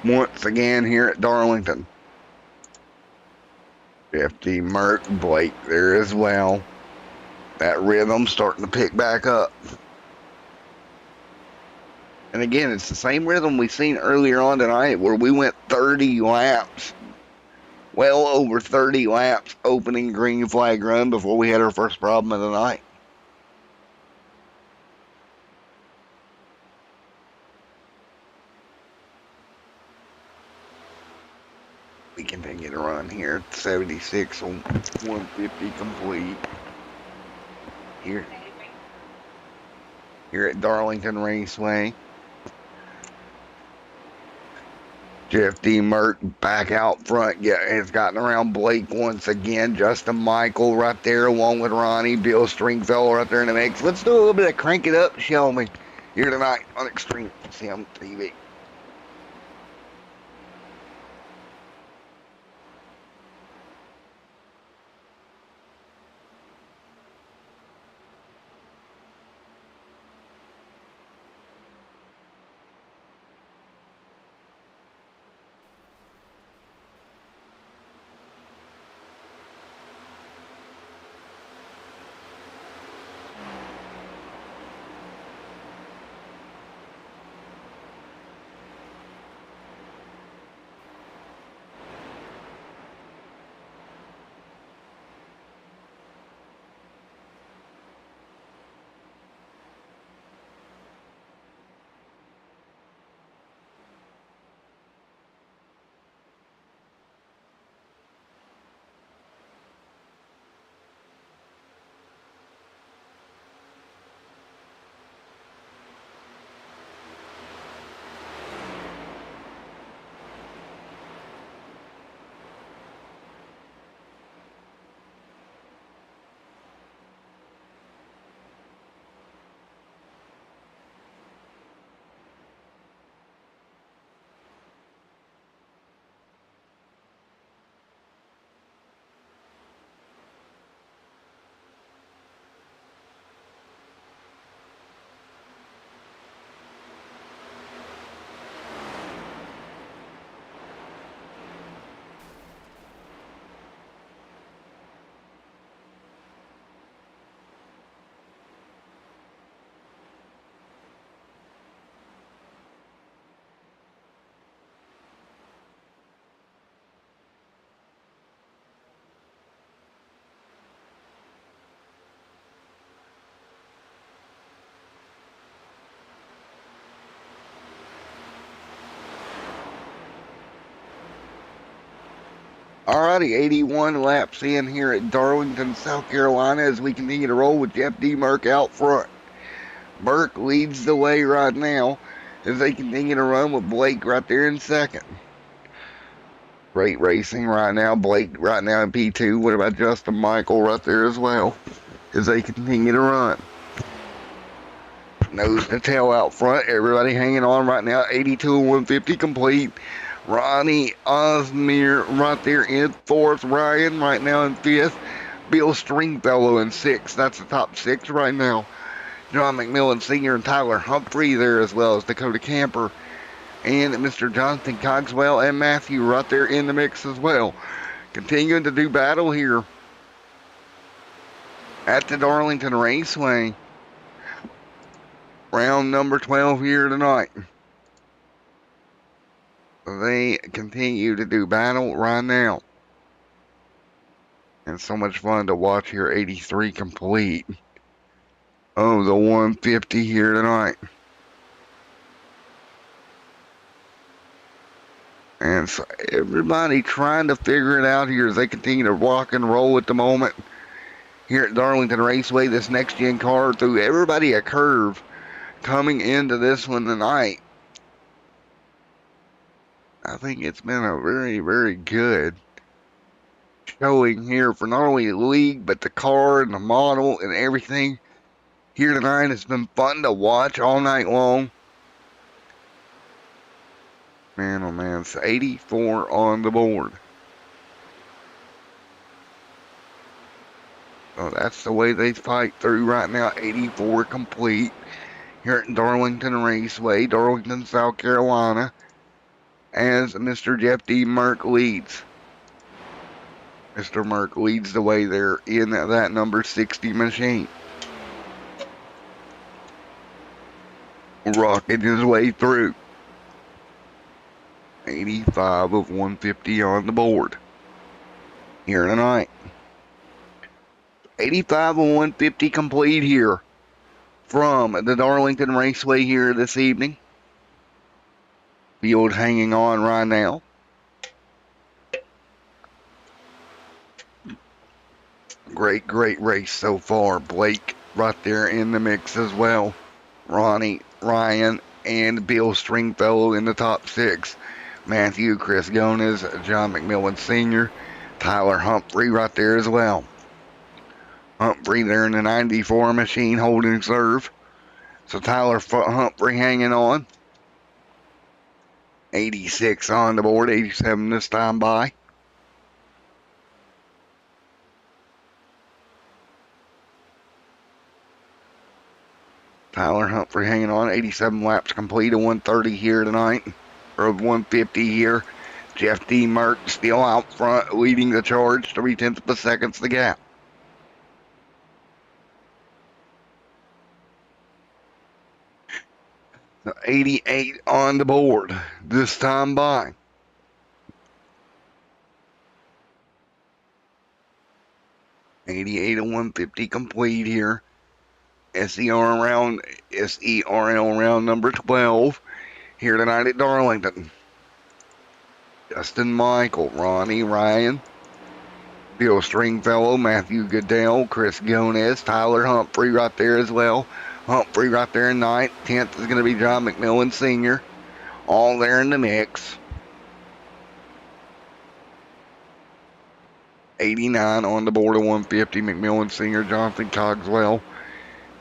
Once again here at Darlington. FD Merck, Blake there as well. That rhythm starting to pick back up. And again, it's the same rhythm we seen earlier on tonight where we went 30 laps. Well over 30 laps opening green flag run before we had our first problem of the night. We continue to run here. 76 on 150 complete. Here at Darlington Raceway. Jeff D. Merck back out front. Yeah, has gotten around Blake once again. Justin Michael right there along with Ronnie. Bill Stringfellow right there in the mix. Let's do a little bit of Crank It Up, shall we? Here tonight on Extreme Sim TV. Alrighty, 81 laps in here at Darlington, South Carolina as we continue to roll with Jeff D. Merck out front. Merck leads the way right now as they continue to run with Blake right there in second. Great racing right now. Blake right now in P2. What about Justin Michael right there as well as they continue to run? Nose to tail out front. Everybody hanging on right now. 82 and 150 complete. Ronnie Osmere right there in fourth. Ryan right now in fifth. Bill Stringfellow in sixth. That's the top six right now. John McMillan Sr. and Tyler Humphrey there, as well as Dakota Camper and Mr. Jonathan Cogswell and Matthew right there in the mix as well. Continuing to do battle here at the Darlington Raceway. Round number 12 here tonight. They continue to do battle right now. And so much fun to watch here. 83 complete. Oh, the 150 here tonight. And so everybody trying to figure it out here as they continue to rock and roll at the moment. Here at Darlington Raceway, this next gen car threw everybody a curve coming into this one tonight. I think it's been a very, very good showing here for not only the league, but the car and the model and everything here tonight. It's been fun to watch all night long. Man, oh man, it's 84 on the board. So that's the way they fight through right now. 84 complete here at Darlington Raceway, Darlington, South Carolina, as Mr. Jeff D. Merck leads. Mr. Merck leads the way there in that number 60 machine. Rocking his way through. 85 of 150 on the board here tonight. 85 of 150 complete here from the Darlington Raceway here this evening. Field hanging on right now. Great race so far. Blake right there in the mix as well. Ronnie, Ryan, and Bill Stringfellow in the top six. Matthew, Chris Gomez, John McMillan Sr., Tyler Humphrey right there as well. Humphrey there in the 94 machine holding serve. So Tyler Humphrey hanging on. 86 on the board, 87 this time by. Tyler Humphrey hanging on, 87 laps complete, a 130 here tonight, or 150 here. Jeff D. Merck still out front, leading the charge, 0.3 of a second the gap. So 88 on the board this time by. (88 of 150 complete here. SERL round number 12 here tonight at Darlington. Justin Michael, Ronnie Ryan, Bill Stringfellow, Matthew Goodell, Chris Gomez, Tyler Humphrey right there as well. Humphrey right there in ninth. 10th is going to be John McMillan Sr. All there in the mix. 89 on the board of 150. McMillan Sr. Jonathan Cogswell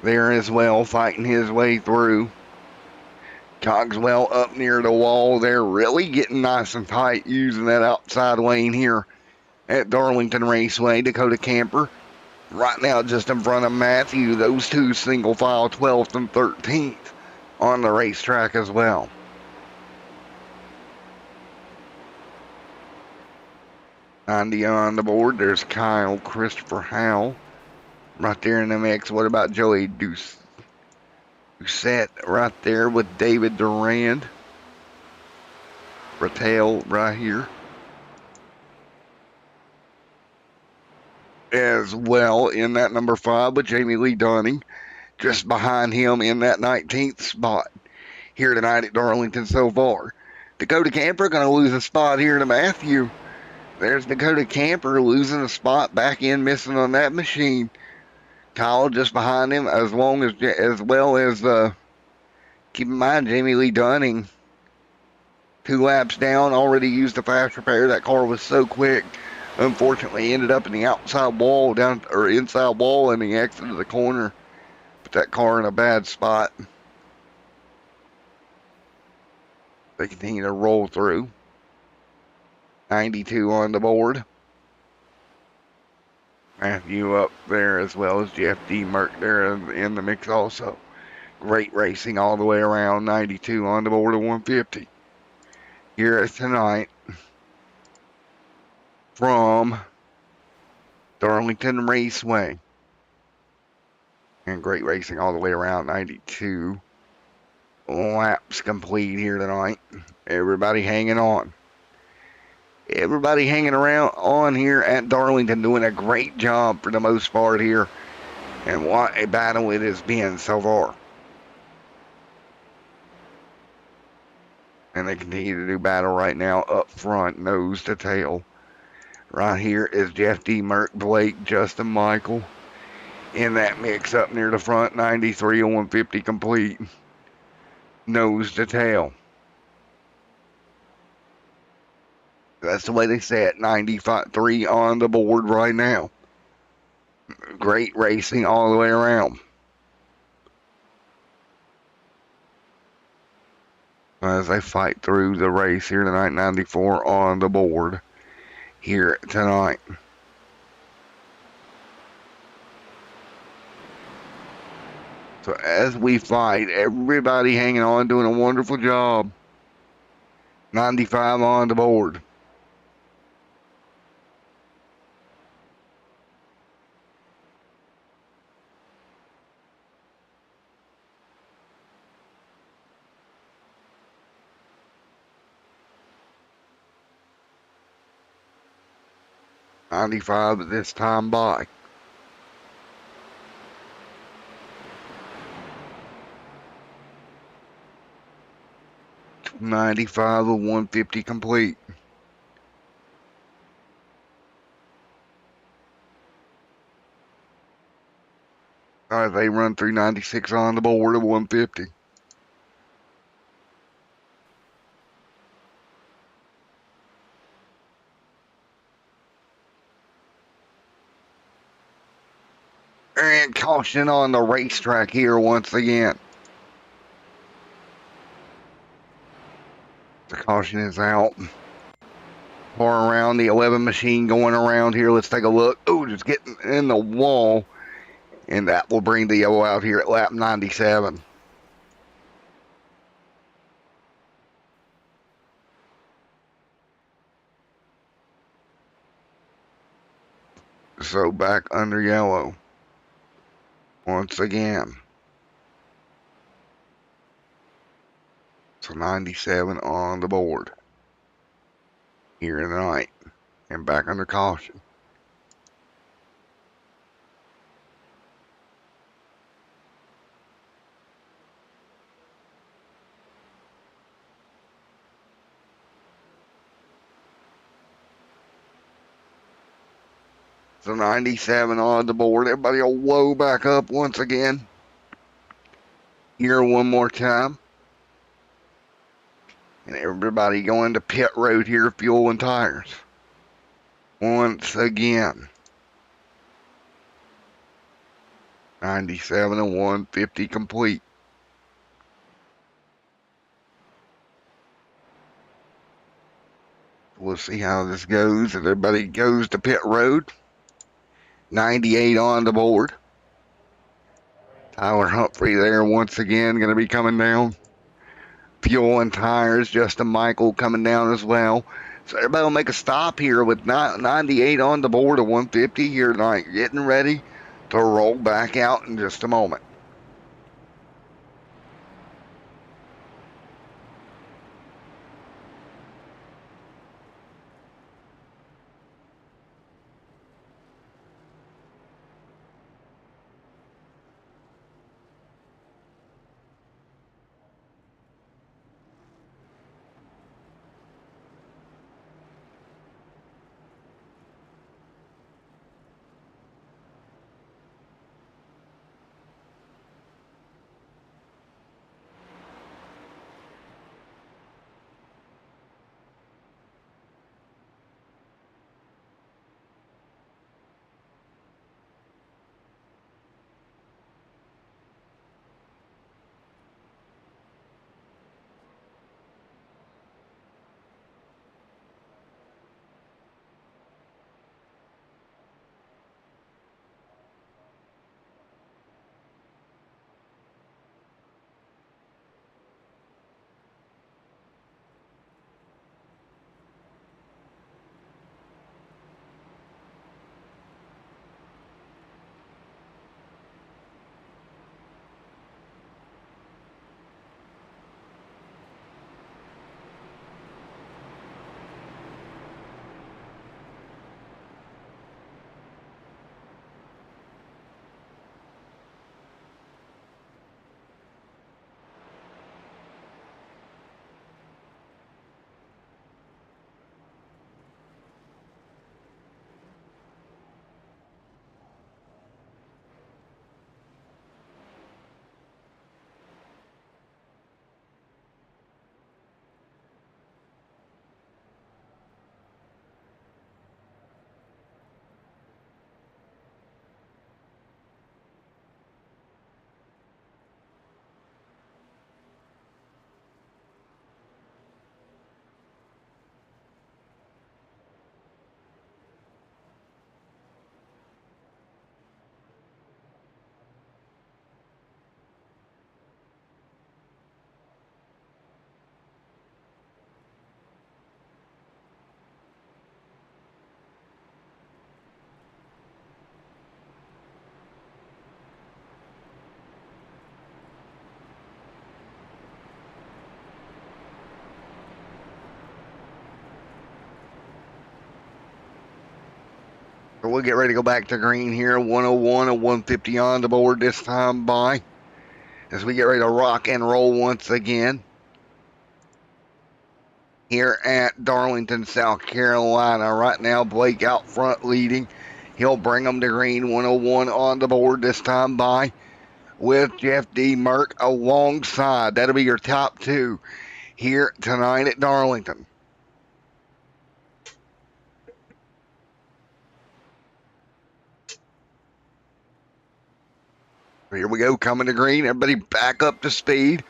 there as well, fighting his way through. Cogswell up near the wall there, really getting nice and tight using that outside lane here at Darlington Raceway. Dakota Camper right now just in front of Matthew. Those two single file 12th and 13th on the racetrack as well. On the board, there's Kyle Christopher Howell right there in the mix. What about Joey Doucette right there with David Durand? Rattell right here as well in that number 5 with Jamie Lee Dunning just behind him in that 19th spot here tonight at Darlington so far. Dakota Camper going to lose a spot here to Matthew. There's Dakota Camper losing a spot back in, missing on that machine. Kyle just behind him, as well as keep in mind Jamie Lee Dunning 2 laps down, already used a fast repair. That car was so quick. Unfortunately, ended up in the outside wall inside wall in the exit of the corner. Put that car in a bad spot. They continue to roll through. 92 on the board. Matthew up there as well as Jeff D. Merck there in the mix also. Great racing all the way around. 92 on the board of 150. Here tonight from Darlington Raceway. And great racing all the way around. 92 laps complete here tonight. Everybody hanging on. Everybody hanging around on here at Darlington, doing a great job for the most part here. And what a battle it has been so far. And they continue to do battle right now up front, nose to tail. Right here is Jeff D. Merck, Blake, Justin Michael. In that mix up near the front, 93 and 150 complete. Nose to tail. That's the way they say it. 95-3 on the board right now. Great racing all the way around. As they fight through the race here tonight, 94 on the board here tonight. So as we fight, everybody hanging on, doing a wonderful job. 95 on the board. .95 at this time by. .95 of 150 complete. They run through 96 on the board of 150. And caution on the racetrack here once again. The caution is out. Far around the 11 machine going around here. Let's take a look. Oh, just getting in the wall. And that will bring the yellow out here at lap 97. So back under yellow. Once again. So 97 on the board. Here tonight. And back under caution. So 97 on the board. Everybody will low back up once again. Here one more time. And everybody going to pit road here, fuel and tires. Once again. 97 and 150 complete. We'll see how this goes. If everybody goes to pit road. 98 on the board. Tyler Humphrey there once again going to be coming down. Fuel and tires. Justin Michael coming down as well. So everybody will make a stop here with 98 on the board of 150 here tonight. Getting ready to roll back out in just a moment. So we'll get ready to go back to green here. 101 and 150 on the board this time by. As we get ready to rock and roll once again. Here at Darlington, South Carolina. Right now, Blake out front leading. He'll bring them to green. 101 on the board this time by. With Jeff D. Merck alongside. That'll be your top two here tonight at Darlington. Here we go, coming to green. Everybody back up to speed.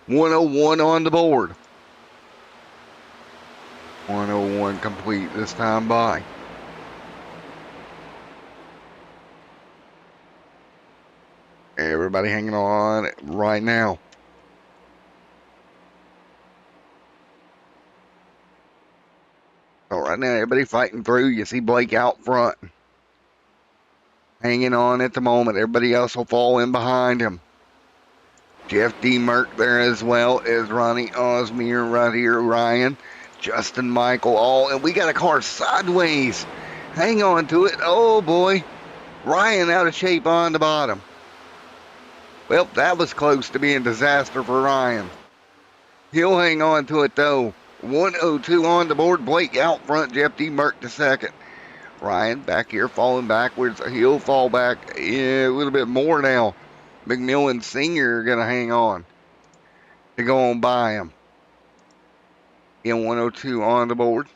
101 on the board. 101 complete this time by. Everybody hanging on right now. So right now, everybody fighting through. You see Blake out front. Hanging on at the moment. Everybody else will fall in behind him. Jeff D. Merck there as well as Ronnie Osmier right here. Ryan, Justin Michael, all. And we got a car sideways. Hang on to it. Oh, boy. Ryan out of shape on the bottom. Well, that was close to being disaster for Ryan. He'll hang on to it, though. 102 on the board. Blake out front. Jeff D. Merck to second. Ryan back here falling backwards. He'll fall back a little bit more now. McMillan Sr. going to hang on to go on by him. In 102 on the board.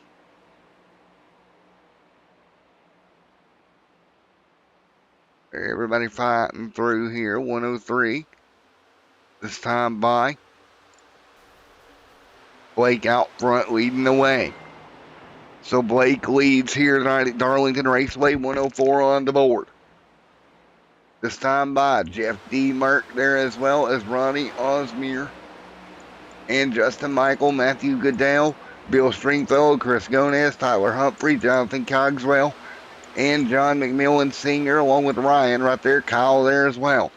Everybody fighting through here. 103 this time by. Blake out front leading the way. So Blake leads here tonight at Darlington Raceway. 104 on the board. This time by Jeff D. Merck there as well as Ronnie Osmier and Justin Michael, Matthew Goodell, Bill Stringfellow, Chris Gomez, Tyler Humphrey, Jonathan Cogswell, and John McMillan Sr. along with Ryan right there. Kyle there as well.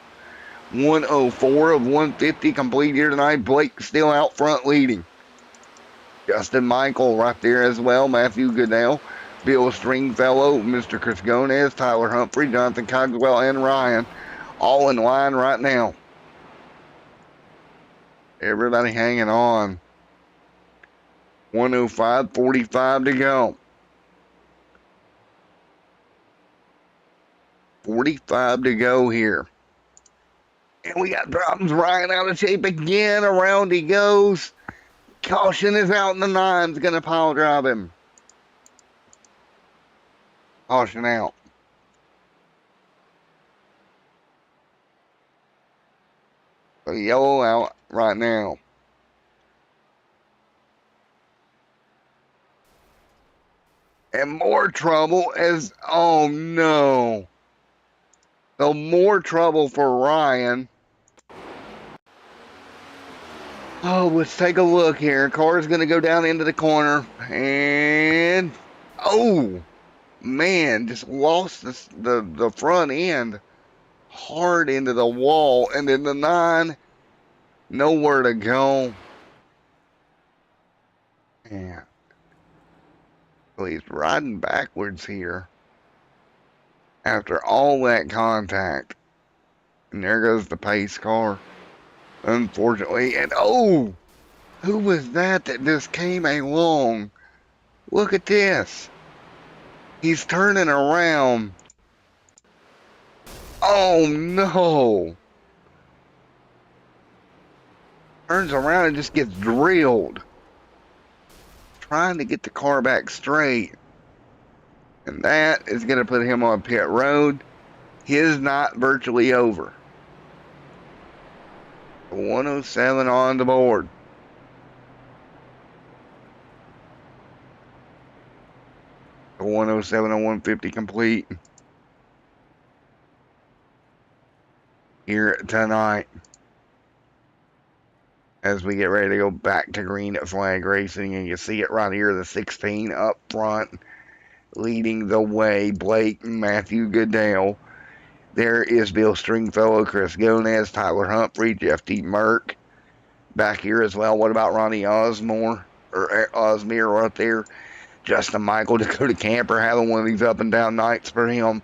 104 of 150 complete here tonight. Blake still out front leading. Justin Michael right there as well. Matthew Goodell, Bill Stringfellow, Mr. Chris Gomez, Tyler Humphrey, Jonathan Cogswell, and Ryan all in line right now. Everybody hanging on. 105, 45 to go. 45 to go here. And we got problems. Ryan out of shape again. Around he goes. Caution is out in the nines. Going to pile drive him. Caution out. So yellow out right now. And more trouble as, oh no. So more trouble for Ryan. Oh, let's take a look here. Car's going to go down into the corner. And, oh, man, just lost the front end hard into the wall. And then the nine, nowhere to go. Man. Well, he's riding backwards here after all that contact. And there goes the pace car. Unfortunately, and oh, who was that just came along? Look at this. He's turning around. Oh no. Turns around and just gets drilled. Trying to get the car back straight. And that is going to put him on pit road. His night virtually over. 107 on the board. The 107 and 150 complete here tonight. As we get ready to go back to green at Flag Racing, and you see it right here, the 16 up front, leading the way, Blake Matthew Goodell. There is Bill Stringfellow, Chris Gomez, Tyler Humphrey, Jeff D. Merck. Back here as well. What about Ronnie Osmier right there? Justin Michael, Dakota Camper, having one of these up and down nights for him,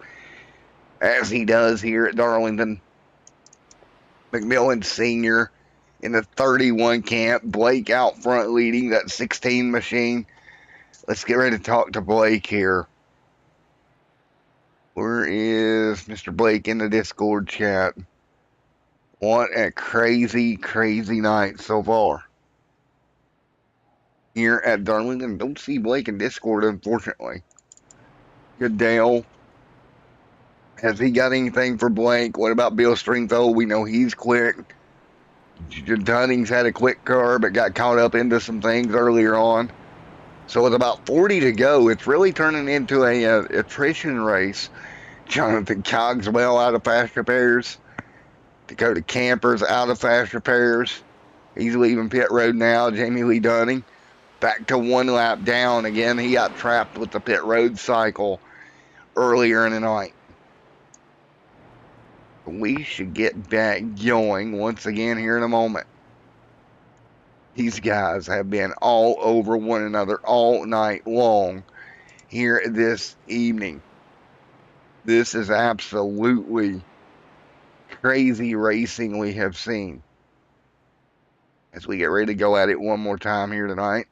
as he does here at Darlington. McMillan Sr. in the 31 camp. Blake out front leading that 16 machine. Let's get ready to talk to Blake here. Where is Mr. Blake in the Discord chat? What a crazy, crazy night so far here at Darlington. Don't see Blake in Discord, unfortunately. Good Dale. Has he got anything for Blake? What about Bill Stringfellow? We know he's quick. Dunning's had a quick car, but got caught up into some things earlier on. So with about 40 to go, it's really turning into a attrition race. Jonathan Cogswell out of fast repairs. Dakota Camper's out of fast repairs. He's leaving pit road now. Jamie Lee Dunning back to one lap down again. He got trapped with the pit road cycle earlier in the night. We should get back going once again here in a moment. These guys have been all over one another all night long here this evening. This is absolutely crazy racing we have seen. As we get ready to go at it one more time here tonight.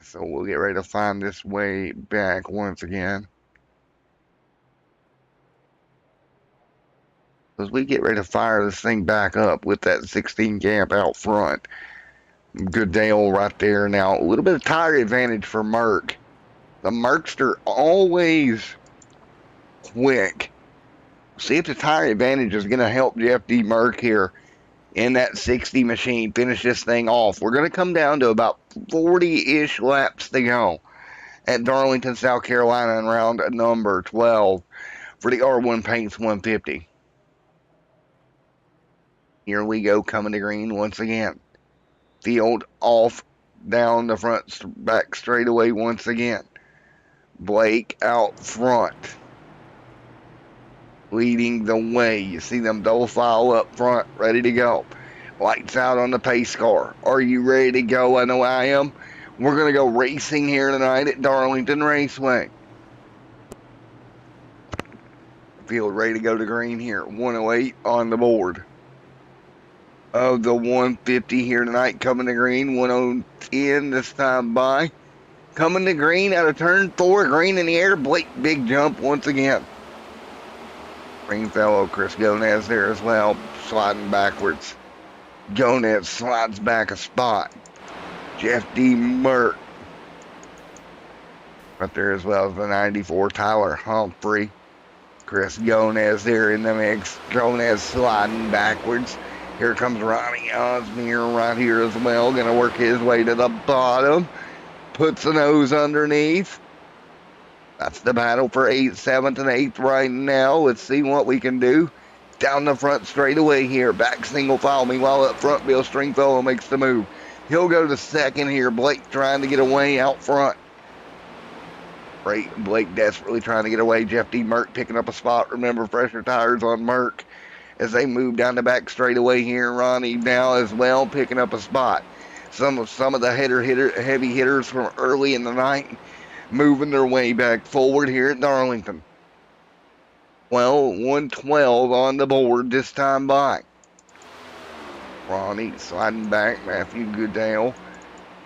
So we'll get ready to find this way back once again. As we get ready to fire this thing back up with that 16 camp out front. Good Dale right there. Now, a little bit of tire advantage for Merck. The Merkster always quick. See if the tire advantage is going to help Jeff D. Merck here in that 60 machine. Finish this thing off. We're going to come down to about 40-ish laps to go at Darlington, South Carolina in round number 12 for the R1 Paints 150. Here we go, coming to green once again. Field off down the front back straightaway once again. Blake out front, leading the way. You see them double file up front, ready to go. Lights out on the pace car. Are you ready to go? I know I am. We're going to go racing here tonight at Darlington Raceway. Field ready to go to green here. 108 on the board of the 150 here tonight. Coming to green. 110 this time by. Coming to green out of turn 4. Green in the air. Blake, big jump once again. Green fellow Chris Gonez there as well. Sliding backwards. Gonez slides back a spot. Jeff D. Merck right there as well as the 94 Tyler Humphrey. Chris Gonez there in the mix. Gonez sliding backwards. Here comes Ronnie Osmere right here as well. Going to work his way to the bottom. Puts the nose underneath. That's the battle for 8th, 7th, and 8th right now. Let's see what we can do. Down the front straightaway here. Back single file. Meanwhile, up front, Bill Stringfellow makes the move. He'll go to second here. Blake trying to get away out front. Blake desperately trying to get away. Jeff D. Merck picking up a spot. Remember, fresher tires on Merck as they move down the back straightaway here. Ronnie now as well picking up a spot. Some of the heavy hitters from early in the night moving their way back forward here at Darlington. Well, 112 on the board this time by. Ronnie sliding back. Matthew Goodale.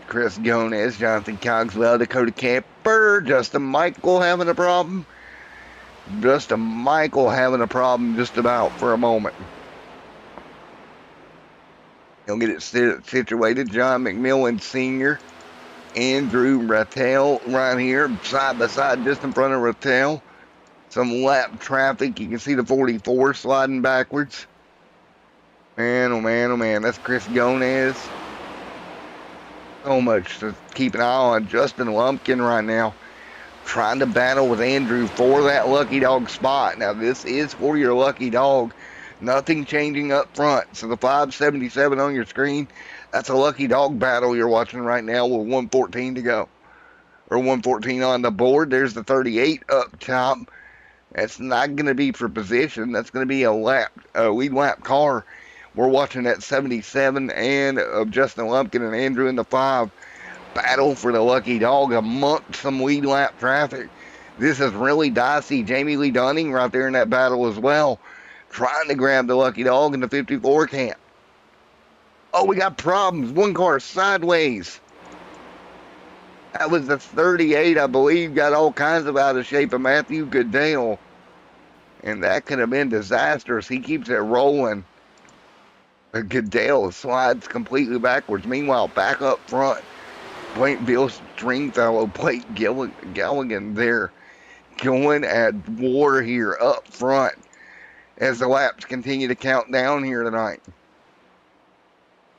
Chris Gonez. Jonathan Cogswell. Dakota Camper. Justin Michael having a problem. Justin Michael having a problem just about for a moment. He'll get it situated. John McMillan Sr. Andrew Rattel right here. Side by side just in front of Rattel. Some lap traffic. You can see the 44 sliding backwards. Man, oh man, oh man. That's Chris Gonez. So much to keep an eye on. Justin Lumpkin right now trying to battle with Andrew for that lucky dog spot. Now, this is for your lucky dog. Nothing changing up front. So the 577 on your screen, that's a lucky dog battle you're watching right now with 114 to go. Or 114 on the board. There's the 38 up top. That's not going to be for position. That's going to be a lead lap car We're watching that 77 and of Justin Lumpkin and Andrew in the 5 battle for the lucky dog amongst some lead lap traffic. This is really dicey. Jamie Lee Dunning right there in that battle as well, trying to grab the lucky dog in the 54 camp. Oh, we got problems. One car sideways. That was the 38, I believe, got all kinds of out of shape of Matthew Goodale. And that could have been disastrous. He keeps it rolling. Goodale slides completely backwards. Meanwhile, back up front, Bill Stringfellow, Blake Galligan there, going at war here up front as the laps continue to count down here tonight.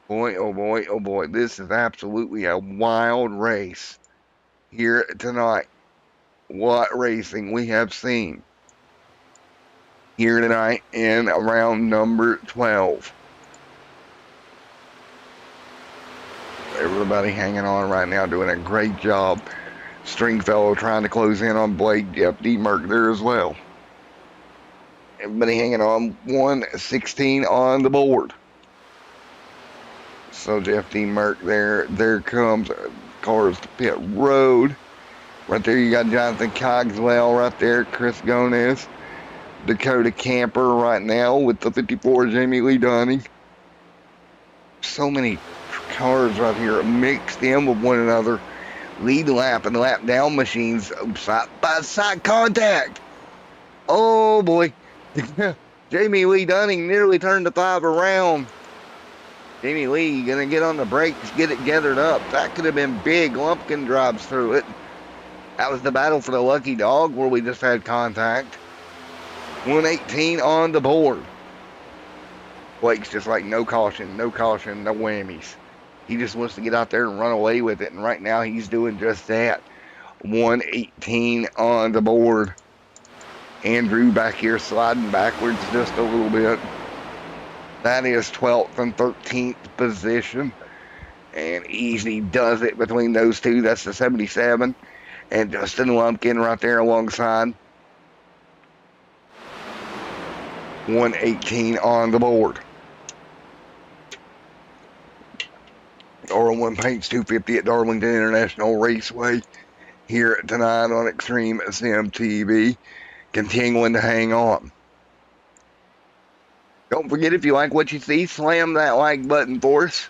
Boy, oh boy, oh boy, this is absolutely a wild race here tonight. What racing we have seen here tonight in round number 12. Everybody hanging on right now, doing a great job. Stringfellow trying to close in on Blake. Jeff D. Merck there as well. Everybody hanging on. 1:16 on the board. So Jeff D. Merck there comes cars to pit road. Right there you got Jonathan Cogswell right there, Chris Gomez, Dakota Camper right now with the 54 Jamie Lee Dunning. So many cars right here mixed in with one another. Lead lap and lap down machines, side by side contact. Oh boy. Jamie Lee Dunning nearly turned the 5 around. Jamie Lee gonna get on the brakes, get it gathered up. That could have been big. Lumpkin drives through it. That was the battle for the lucky dog where we just had contact. 1:18 on the board. Blake's just like, no caution, no caution, no whammies. He just wants to get out there and run away with it, and right now he's doing just that. 1:18 on the board. Andrew back here sliding backwards just a little bit. That is 12th and 13th position. And easy does it between those two. That's the 77. And Justin Lumpkin right there alongside. 1:18 on the board. R1 Paints 250 at Darlington International Raceway here tonight on Extreme Sim TV. Continuing to hang on. Don't forget, if you like what you see, slam that like button for us.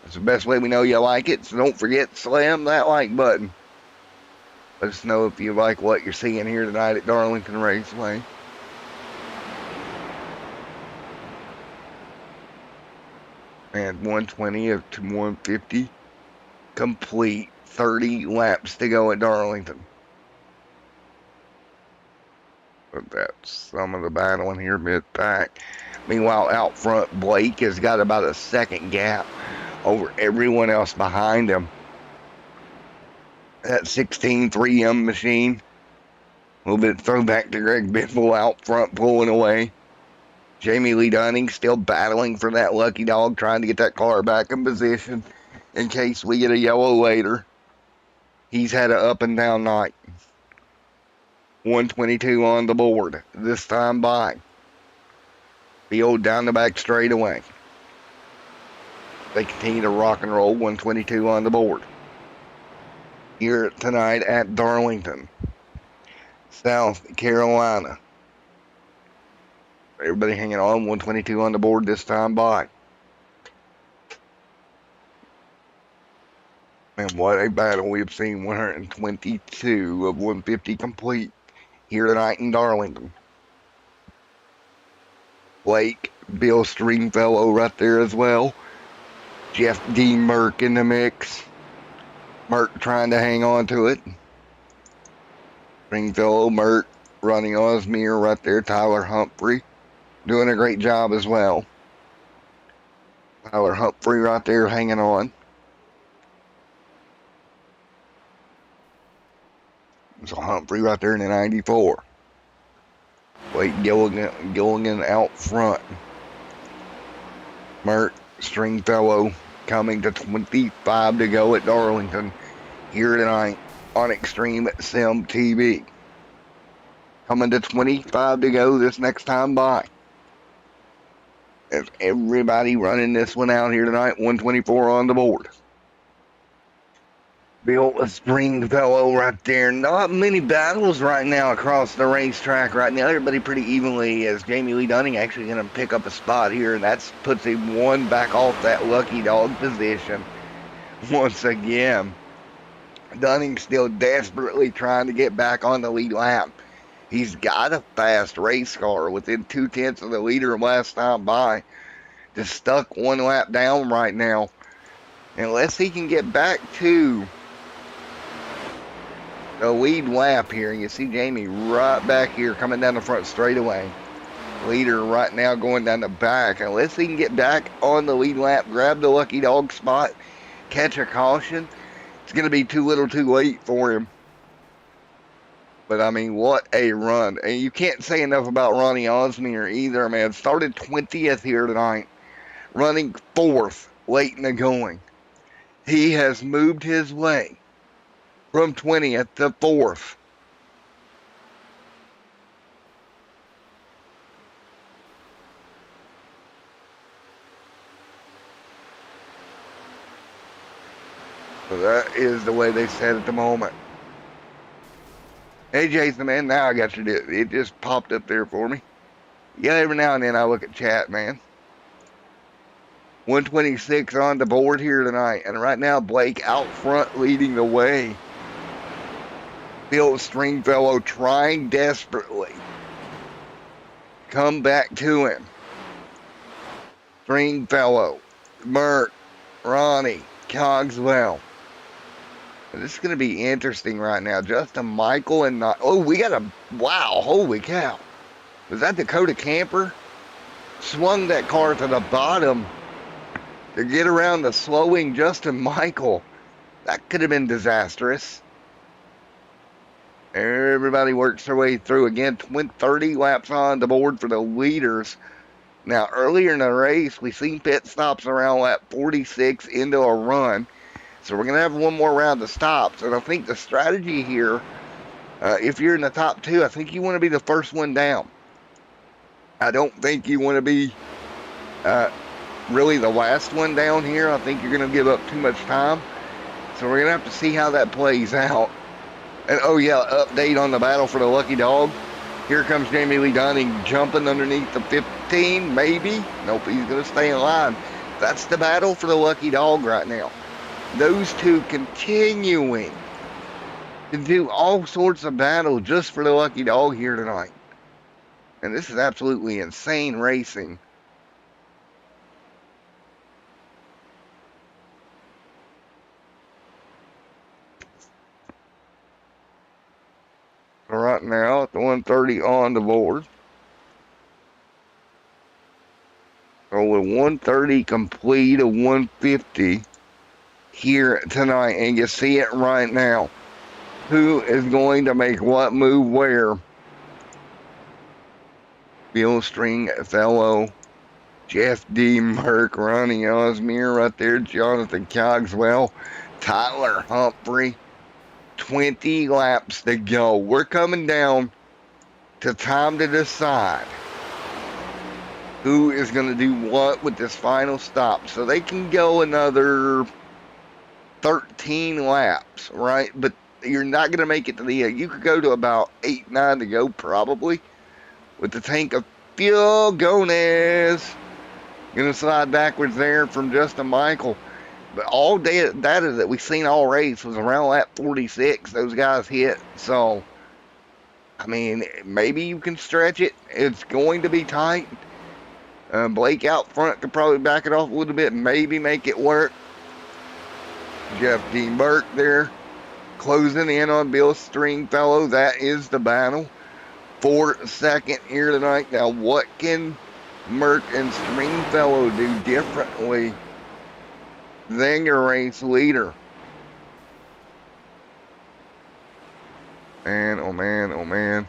That's the best way we know you like it. So don't forget, slam that like button. Let us know if you like what you're seeing here tonight at Darlington Raceway. And 120 to 150 complete. 30 laps to go at Darlington. But that's some of the battling here mid-pack. Meanwhile, out front, Blake has got about a second gap over everyone else behind him. That 16 3M machine. A little bit throwback to Greg Biffle out front pulling away. Jamie Lee Dunning still battling for that lucky dog, trying to get that car back in position in case we get a yellow later. He's had an up and down night. 122 on the board. This time by Field down the back straightaway. They continue to rock and roll. 122 on the board. Here tonight at Darlington, South Carolina. Everybody hanging on. 122 on the board this time by. And what a battle we have seen. 122 of 150 complete here tonight in Darlington. Blake, Bill Stringfellow right there as well. Jeff D. Merck in the mix. Merck trying to hang on to it. Stringfellow, Merck running on his mirror right there. Tyler Humphrey doing a great job as well. Tyler Humphrey right there hanging on. So Humphrey right there in the 94. Blake Gilligan out front. Merck, Stringfellow coming to 25 to go at Darlington here tonight on Extreme Sim TV. Coming to 25 to go this next time by. As everybody running this one out here tonight, 124 on the board. Bill Stringfellow right there. Not many battles right now across the racetrack right now. Everybody pretty evenly, as Jamie Lee Dunning actually going to pick up a spot here, and that puts him one back off that lucky dog position. Once again, Dunning still desperately trying to get back on the lead lap. He's got a fast race car within 2/10 of the leader last time by. Just stuck one lap down right now. Unless he can get back to the lead lap here. You see Jamie right back here coming down the front straightaway. Leader right now going down the back. Unless he can get back on the lead lap, grab the lucky dog spot, catch a caution, it's going to be too little too late for him. But, I mean, what a run. And you can't say enough about Ronnie Osmier either, man. Started 20th here tonight, running 4th late in the going. He has moved his way from 20th to 4th. So that is the way they said at the moment. Hey, Jason, man, now I got it just popped up there for me. Yeah, every now and then I look at chat, man. 126 on the board here tonight. And right now, Blake out front leading the way. Bill Stringfellow trying desperately. Come back to him. Stringfellow, Mert, Ronnie, Cogswell. This is going to be interesting right now. Justin Michael and not. Oh, we got a. Wow, holy cow. Was that Dakota Camper? Swung that car to the bottom to get around the slowing Justin Michael. That could have been disastrous. Everybody works their way through. Again, 30 laps on the board for the leaders. Now, earlier in the race, we seen pit stops around lap 46 into a run. So we're going to have one more round of stops. And I think the strategy here, if you're in the top 2, I think you want to be the first one down. I don't think you want to be really the last one down here. I think you're going to give up too much time. So we're going to have to see how that plays out. And, oh, yeah, update on the battle for the lucky dog. Here comes Jamie Lee Dunning jumping underneath the 15, maybe. Nope, he's going to stay in line. That's the battle for the lucky dog right now. Those two continuing to do all sorts of battle just for the lucky dog here tonight. And this is absolutely insane racing. So right now at the 130 on the board. So with 130 complete, a 150 here tonight, and you see it right now. Who is going to make what move where? Bill Stringfellow, Jeff D. Merck, Ronnie Osmier right there, Jonathan Cogswell, Tyler Humphrey. 20 laps to go. We're coming down to time to decide who is going to do what with this final stop. So they can go another 13 laps, right? But you're not going to make it to the end. You could go to about 8, 9 to go probably with the tank of fuel. Gomez going to slide backwards there from Justin Michael. But all data that we've seen all race was around lap 46. Those guys hit. So, I mean, maybe you can stretch it. It's going to be tight. Blake out front could probably back it off a little bit, maybe make it work. Jeff D. Burke there, closing in on Bill Stringfellow. That is the battle for second here tonight. Now, what can Merck and Stringfellow do differently than your race leader? Man, oh man, oh man.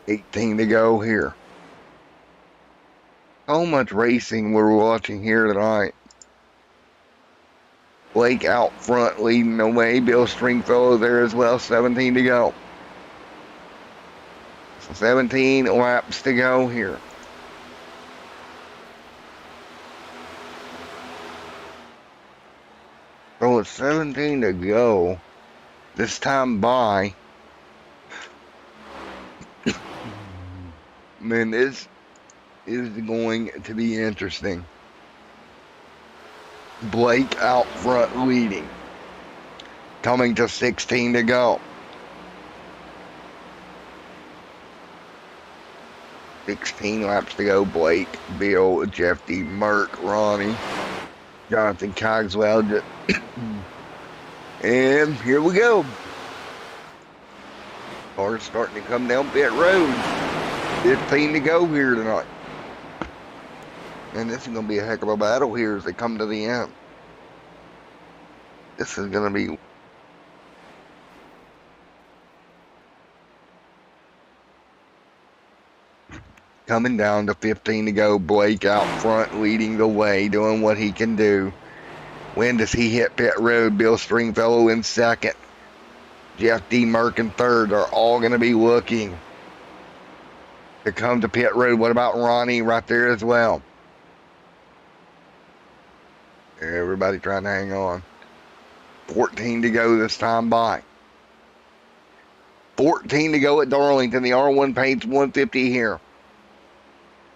18 to go here. So much racing we're watching here tonight. Blake out front leading the way. Bill Stringfellow there as well. 17 to go. 17 laps to go here. with 17 to go. This time by. Man, this is going to be interesting. Blake out front leading. Coming to 16 to go. 16 laps to go. Blake, Bill, Jeff D. Merck, Ronnie, Jonathan Cogswell. And here we go. Cars starting to come down pit road. 15 to go here tonight. And this is going to be a heck of a battle here as they come to the end. This is going to be... Coming down to 15 to go. Blake out front leading the way, doing what he can do. When does he hit pit road? Bill Stringfellow in second. Jeff D. Merck in third. Are all going to be looking to come to pit road. What about Ronnie right there as well? Everybody trying to hang on. 14 to go this time by. 14 to go at Darlington. The R1 paints 150 here.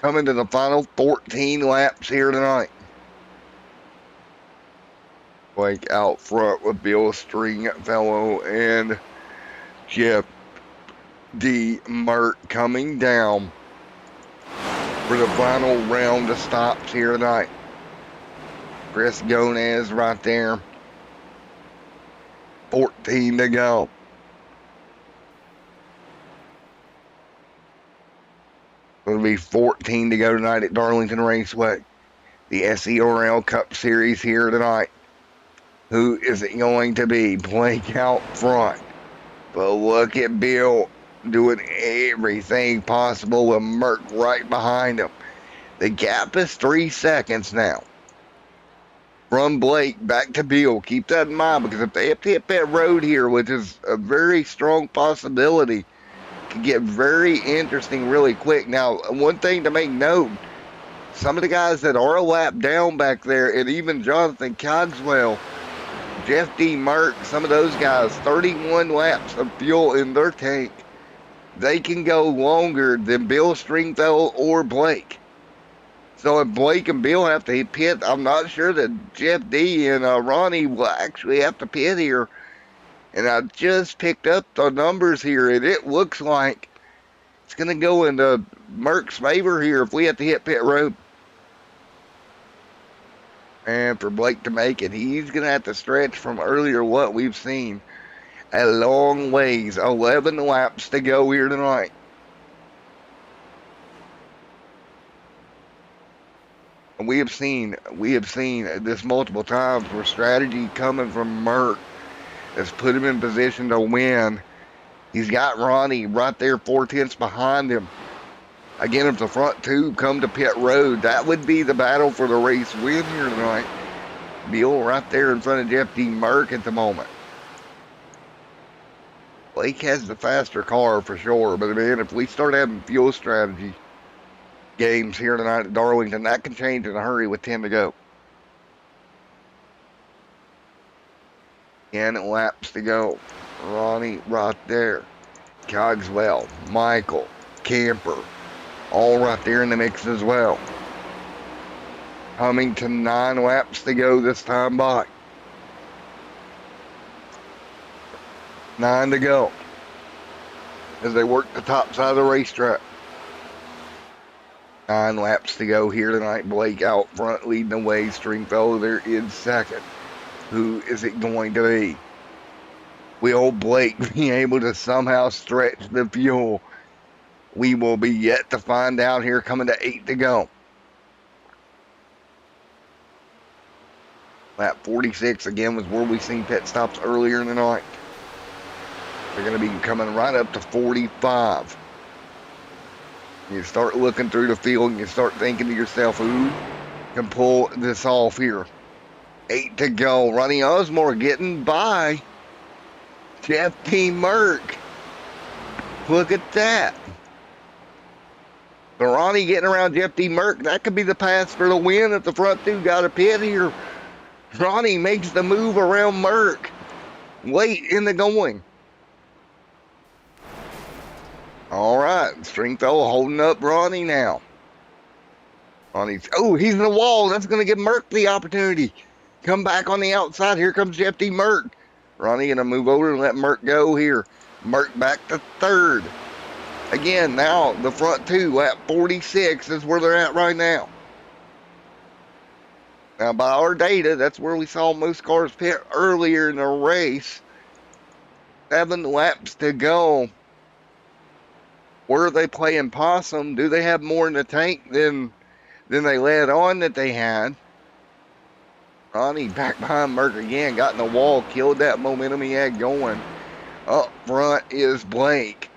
Coming to the final 14 laps here tonight. Blake out front with Bill Stringfellow and Jeff D. Mert coming down for the final round of stops here tonight. Chris Gonez right there. 14 to go. It'll be 14 to go tonight at Darlington Raceway. The SERL Cup Series here tonight. Who is it going to be? Blake out front. But look at Bill doing everything possible with Merck right behind him. The gap is 3 seconds now. From Blake back to Bill. Keep that in mind, because if they have to hit pit road here, which is a very strong possibility, could get very interesting really quick. Now, one thing to make note, some of the guys that are a lap down back there, and even Jonathan Cogswell, Jeff D. Merck, some of those guys, 31 laps of fuel in their tank. They can go longer than Bill Stringfellow or Blake. So if Blake and Bill have to pit, I'm not sure that Jeff D. and Ronnie will actually have to pit here. And I just picked up the numbers here, and it looks like it's going to go into Merck's favor here if we have to hit pit road. And for Blake to make it, he's going to have to stretch from earlier what we've seen a long ways. 11 laps to go here tonight. And we have seen this multiple times where strategy coming from Merck has put him in position to win. He's got Ronnie right there 4/10 behind him. Again, if the front two come to pit road, that would be the battle for the race win here tonight. Bill right there in front of Jeff D. Merck at the moment. Blake has the faster car for sure, but man, if we start having fuel strategy games here tonight at Darlington, that can change in a hurry with 10 to go. 10 laps to go. Ronnie right there. Cogswell, Michael, Camper, all right there in the mix as well. Coming to 9 laps to go this time by. 9 to go as they work the top side of the racetrack. 9 laps to go here tonight. Blake out front leading the way. Stringfellow there in second. Who is it going to be? Will Blake be able to somehow stretch the fuel? We will be yet to find out here, coming to 8 to go. Lap 46 again was where we seen pit stops earlier in the night. They're going to be coming right up to 45. You start looking through the field and you start thinking to yourself, who can pull this off here? 8 to go. Ronnie Osmore getting by Jeff T. Merck. Look at that. But Ronnie getting around Jeff D. Merck, that could be the pass for the win if the front two got a pit here. Ronnie makes the move around Merck. Late in the going. All right, Stringfellow holding up Ronnie now. Ronnie's, oh, he's in the wall. That's going to give Merck the opportunity. Come back on the outside. Here comes Jeff D. Merck. Ronnie going to move over and let Merck go here. Merck back to third. Again, now the front two at 46 is where they're at right now. Now, by our data, that's where we saw most cars pit earlier in the race. 7 laps to go. Were they playing possum? Do they have more in the tank than they let on that they had? Ronnie back behind Merck again, got in the wall, killed that momentum he had going. Up front is Blake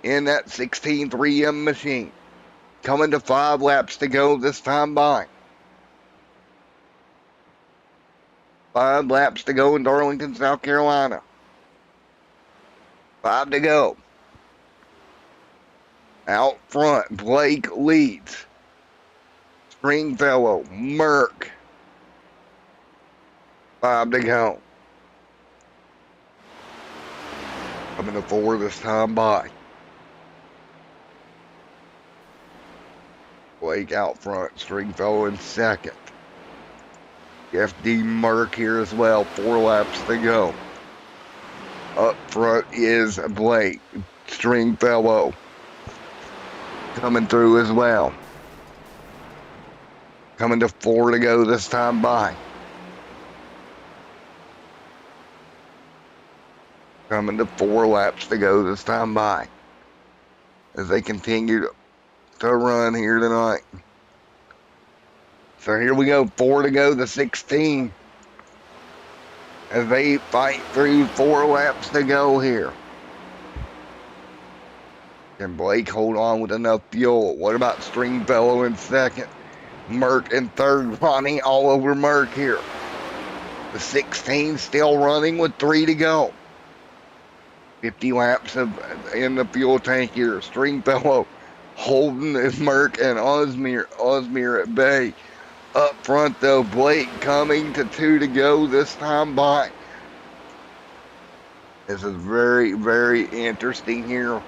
in that 16 3M machine. Coming to 5 laps to go this time by. 5 laps to go in Darlington, South Carolina. 5 to go. Out front, Blake leads. Stringfellow, Merck. 5 to go. Coming to 4 this time by. Blake out front, Stringfellow in second. FD Merck here as well, 4 laps to go. Up front is Blake. Stringfellow coming through as well. Coming to 4 to go this time by. Coming to 4 laps to go this time by. As they continue to run here tonight. So here we go, 4 to go, the 16. As they fight through 4 laps to go here. Can Blake hold on with enough fuel? What about Stringfellow in second? Merck in third. Ronnie all over Merck here. The 16 still running with 3 to go. 50 laps in the fuel tank here. Stringfellow holding is Merck and Osmere at bay. Up front though, Blake coming to 2 to go this time by. This is very, very interesting here.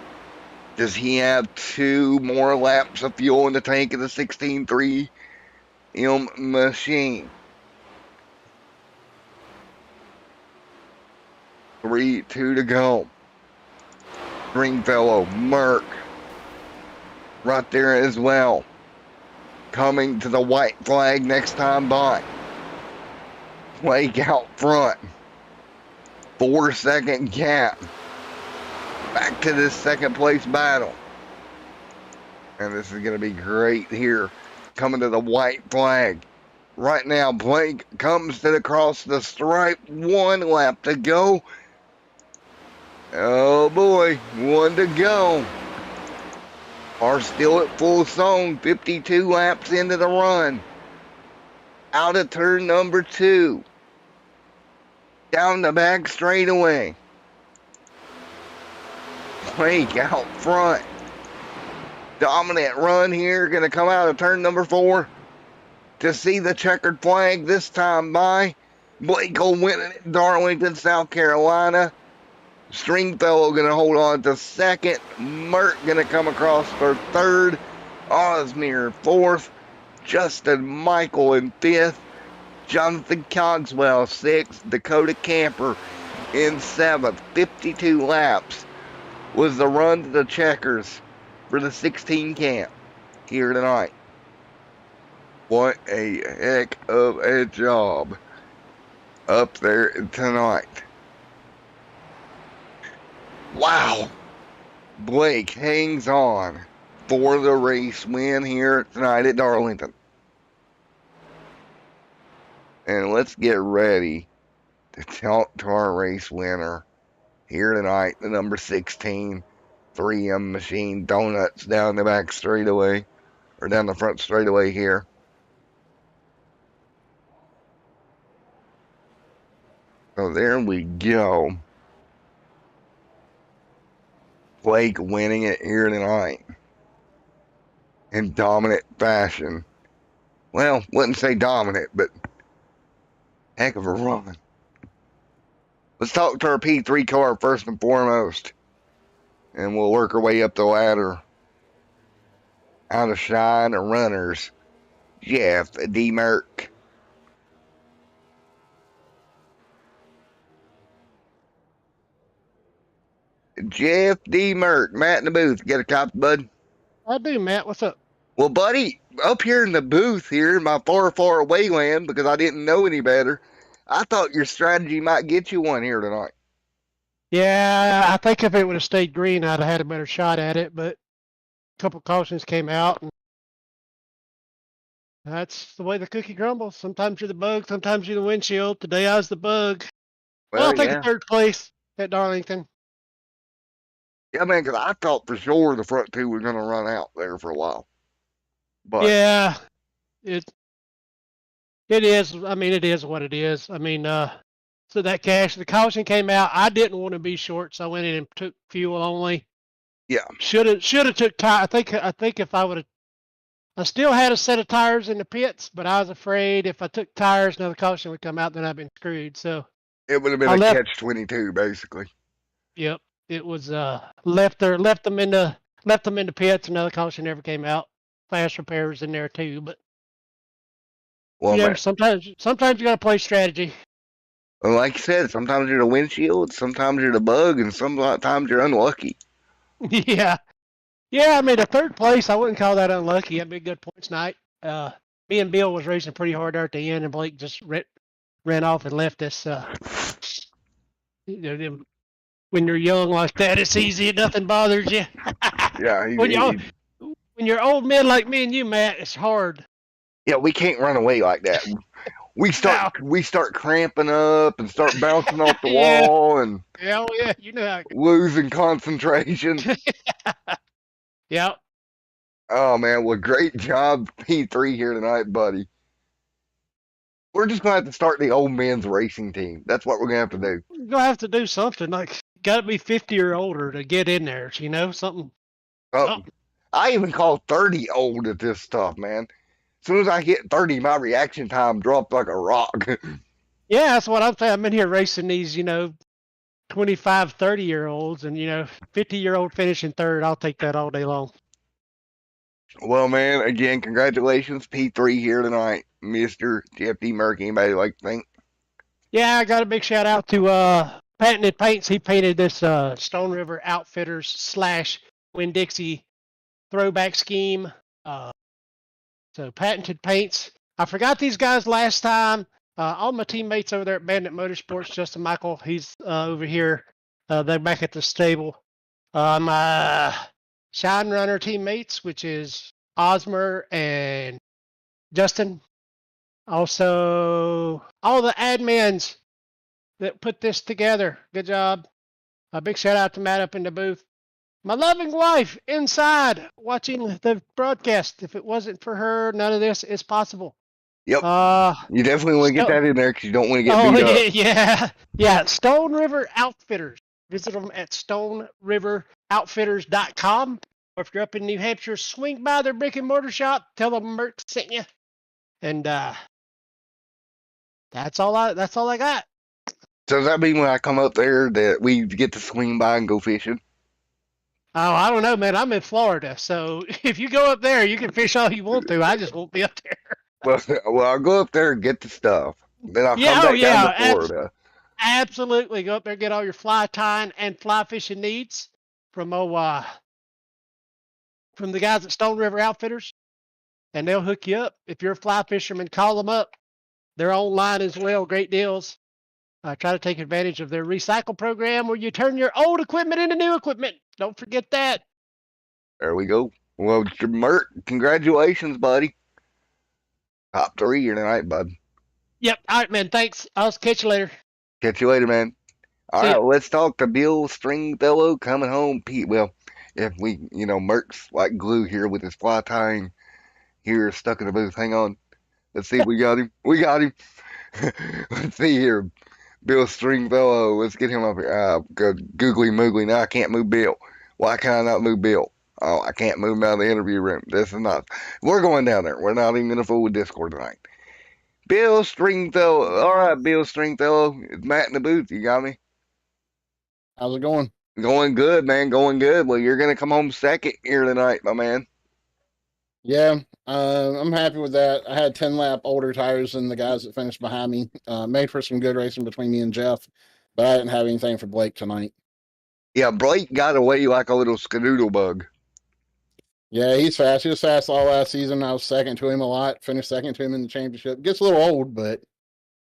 Does he have 2 more laps of fuel in the tank of the 16 3M machine? 2 to go. Stringfellow, Merck, right there as well. Coming to the white flag next time by. Blake out front. 4-second gap. Back to this second place battle. And this is going to be great here. Coming to the white flag. Right now, Blake comes to across the stripe. 1 lap to go. Oh boy, 1 to go. Are still at full song. 52 laps into the run. Out of turn number 2. Down the back straightaway. Blake out front. Dominant run here. Going to come out of turn number 4 to see the checkered flag this time by. Blake will win it at Darlington, South Carolina. Stringfellow going to hold on to second. Merck going to come across for third. Osmere 4th. Justin Michael in 5th. Jonathan Cogswell 6th. Dakota Camper in 7th. 52 laps was the run to the checkers for the 16 camp here tonight. What a heck of a job up there tonight. Wow. Blake hangs on for the race win here tonight at Darlington. And let's get ready to talk to our race winner here tonight, the number 16 3M machine, Donuts down the back straightaway, or down the front straightaway here. So there we go. Blake winning it here tonight in dominant fashion. Well, wouldn't say dominant, but Heck of a run. Let's talk to our P3 car first and foremost. And we'll work our way up the ladder. Out of shine runners. Jeff D. Merck. Jeff D. Merck. Matt in the booth. Get a copy, bud? I do, Matt. What's up? Well, buddy, up here in the booth here in my far, far away land, because I didn't know any better, I thought your strategy might get you one here tonight. Yeah, I think if it would have stayed green, I'd have had a better shot at it, but a couple cautions came out, and that's the way the cookie crumbles. Sometimes you're the bug, sometimes you're the windshield. Today I was the bug. Well, I'll take a third place at Darlington. Yeah, man, because I thought for sure the front two were going to run out there for a while. But yeah, it is. I mean, it is what it is. I mean, so that the caution came out. I didn't want to be short, so I went in and took fuel only. Yeah. Should have took tire. I think if I would have, I still had a set of tires in the pits, but I was afraid if I took tires, another caution would come out, then I'd been screwed. So it would have been catch-22, basically. Yep, it was left them in the pits. Another caution never came out. Fast repairs in there too, but well, yeah, sometimes you gotta play strategy. Well, like you said, sometimes you're the windshield, sometimes you're the bug, and sometimes you're unlucky. Yeah. I mean, the third place, I wouldn't call that unlucky. That'd be a good points night. Me and Bill was racing pretty hard there at the end, and Blake just ran off and left us. When you're young like that, it's easy. Nothing bothers you. Yeah. When you're old men like me and you, Matt, it's hard. Yeah, we can't run away like that. We start cramping up and start bouncing off the wall and hell yeah, you know how losing concentration. Yep. Oh man, well, great job P3 here tonight, buddy. We're just gonna have to start the old men's racing team. That's what we're gonna have to do. You're gonna have to do something. Like, gotta be 50 or older to get in there. You know, something. Oh, I even call 30 old at this stuff, man. As soon as I hit 30, my reaction time dropped like a rock. Yeah, that's what I'm saying. I'm in here racing these, 25, 30-year-olds, and, 50-year-old finishing third. I'll take that all day long. Well, man, again, congratulations, P3 here tonight, Mr. Jeff D. Merck. Anybody like to think? Yeah, I got a big shout out to Patented Paints. He painted this Stone River Outfitters / Winn-Dixie throwback scheme. So Patented Paints. I forgot these guys last time. All my teammates over there at Bandit Motorsports, Justin Michael, he's over here. They're back at the stable. My Shine Runner teammates, which is Osmer and Justin. Also, all the admins that put this together. Good job. A big shout out to Matt up in the booth. My loving wife inside watching the broadcast. If it wasn't for her, none of this is possible. Yep. You definitely want to get that in there because you don't want to get beat up. Yeah. Stone River Outfitters. Visit them at StoneRiverOutfitters.com. Or if you're up in New Hampshire, swing by their brick and mortar shop. Tell them Merck sent you. And that's all I got. So does that mean when I come up there that we get to swing by and go fishing? Oh, I don't know, man. I'm in Florida, so if you go up there, you can fish all you want to. I just won't be up there. Well, I'll go up there and get the stuff. Then I'll come back down to Florida. Absolutely. Go up there and get all your fly tying and fly fishing needs from the guys at Stone River Outfitters, and they'll hook you up. If you're a fly fisherman, call them up. They're online as well. Great deals. Try to take advantage of their recycle program where you turn your old equipment into new equipment. Don't forget that. There we go. Well, Merck, congratulations, buddy. Top 3 here tonight, bud. Yep. All right, man. Thanks. I'll catch you later. Catch you later, man. All right, let's talk to Bill Stringfellow coming home. Pete, well, if we, Merck's like glue here with his fly tying here stuck in the booth. Hang on. Let's see if we got him. We got him. Let's see here. Bill Stringfellow. Let's get him up here. Good googly moogly. Now I can't move Bill. Why can I not move Bill? Oh, I can't move him out of the interview room. This is not. We're going down there. We're not even going to fool with Discord tonight. Bill Stringfellow. All right, Bill Stringfellow. It's Matt in the booth. You got me? How's it going? Going good, man. Going good. Well, you're going to come home second here tonight, my man. Yeah, I'm happy with that. I had 10 lap older tires than the guys that finished behind me. Made for some good racing between me and Jeff, but I didn't have anything for Blake tonight. Yeah, Blake got away like a little skadoodle bug. Yeah, he's fast. He was fast all last season. I was second to him a lot. Finished second to him in the championship. Gets a little old, but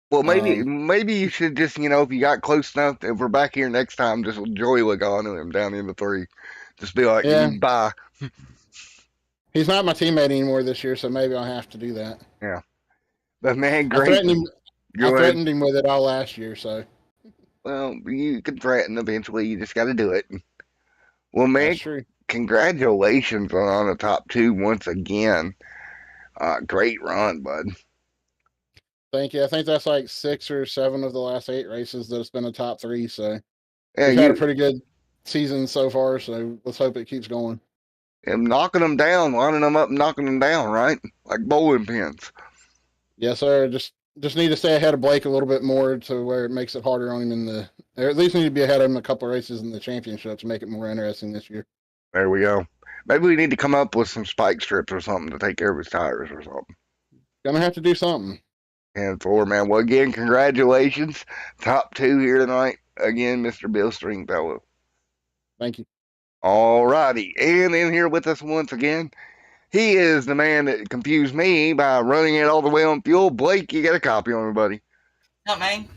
Well, maybe you should just, if you got close enough, if we're back here next time, just joy look on him down in the 3. Just be like, yeah, bye. he's not my teammate anymore this year, so maybe I'll have to do that. Yeah. But, man, I great. threatened him with it all last year, so. Well, you can threaten eventually. You just got to do it. Well, man, That's true. congratulations on the top 2 once again. Great run, bud. Thank you. I think that's like 6 or 7 of the last 8 races that it's been a top 3, so. Yeah, We've had a pretty good season so far, so let's hope it keeps going. And knocking them down, lining them up, and knocking them down, right? Like bowling pins. Yes, sir. Just need to stay ahead of Blake a little bit more to where it makes it harder on him or at least need to be ahead of him a couple of races in the championship to make it more interesting this year. There we go. Maybe we need to come up with some spike strips or something to take care of his tires or something. Gonna have to do something. And 4, man. Well, again, congratulations. Top 2 here tonight. Again, Mr. Bill Stringfellow. Thank you. All righty. And in here with us once again, he is the man that confused me by running it all the way on fuel. Blake, you got a copy on me, buddy. No, man.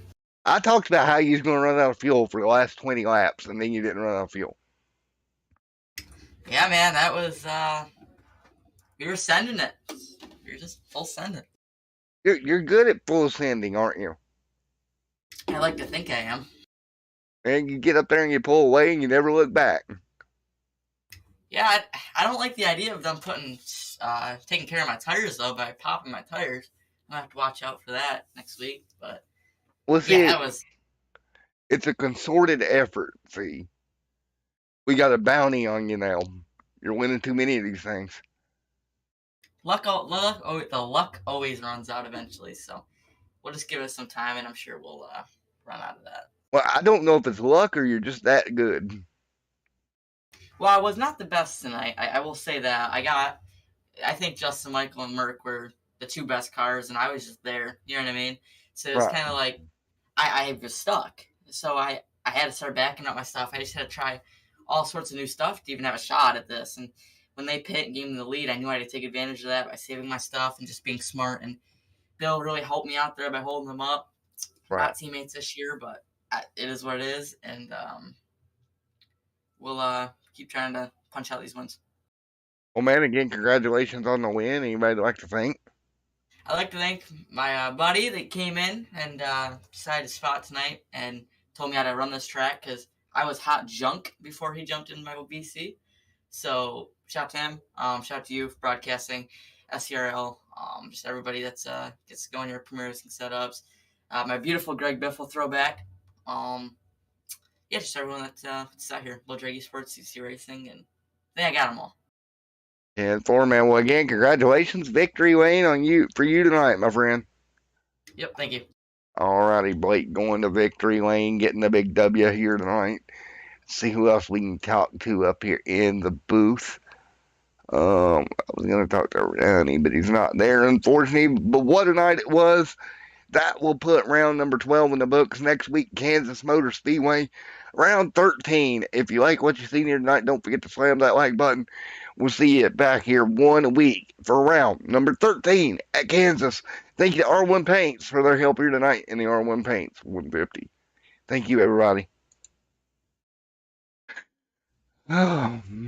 I talked about how you was going to run out of fuel for the last 20 laps, and then you didn't run out of fuel. Yeah, man, that was, we were sending it. We were just full sending. You're good at full sending, aren't you? I like to think I am. And you get up there and you pull away and you never look back. Yeah, I don't like the idea of them taking care of my tires, though, by popping my tires. I'll have to watch out for that next week, but Well, see, yeah, that was... It's a concerted effort, see. We got a bounty on you now. You're winning too many of these things. The luck always runs out eventually, so we'll just give it some time, and I'm sure we'll run out of that. Well, I don't know if it's luck or you're just that good. Well, I was not the best tonight. I will say that. I think Justin, Michael, and Merck were the 2 best cars, and I was just there. You know what I mean? So it's kind of like I was stuck. So I had to start backing up my stuff. I just had to try all sorts of new stuff to even have a shot at this. And when they pit and gave me the lead, I knew I had to take advantage of that by saving my stuff and just being smart. And Bill really helped me out there by holding them up. Right. Not teammates this year, but it is what it is. And we'll keep trying to punch out these wins. Well, man, again, congratulations on the win. Anybody like to thank? I'd like to thank my buddy that came in and decided to spot tonight and told me how to run this track because I was hot junk before he jumped in my BC. So shout out to him. Shout out to you for broadcasting, SERL, just everybody that's gets to go in your Premier Racing setups. My beautiful Greg Biffle throwback. Yeah, just everyone that's out here. Low Drag Esports, CC Racing, and I think I got them all. And 4, man. Well, again, congratulations. Victory lane for you tonight, my friend. Yep, thank you. All righty, Blake, going to victory lane, getting the big W here tonight. See who else we can talk to up here in the booth. I was going to talk to Ronnie, but he's not there, unfortunately. But what a night it was. That will put round number 12 in the books next week, Kansas Motor Speedway. Round 13. If you like what you see here tonight, don't forget to slam that like button. We'll see you back here 1 week for round number 13 at Kansas. Thank you to R1 Paints for their help here tonight in the R1 Paints 150. Thank you, everybody. Oh, man.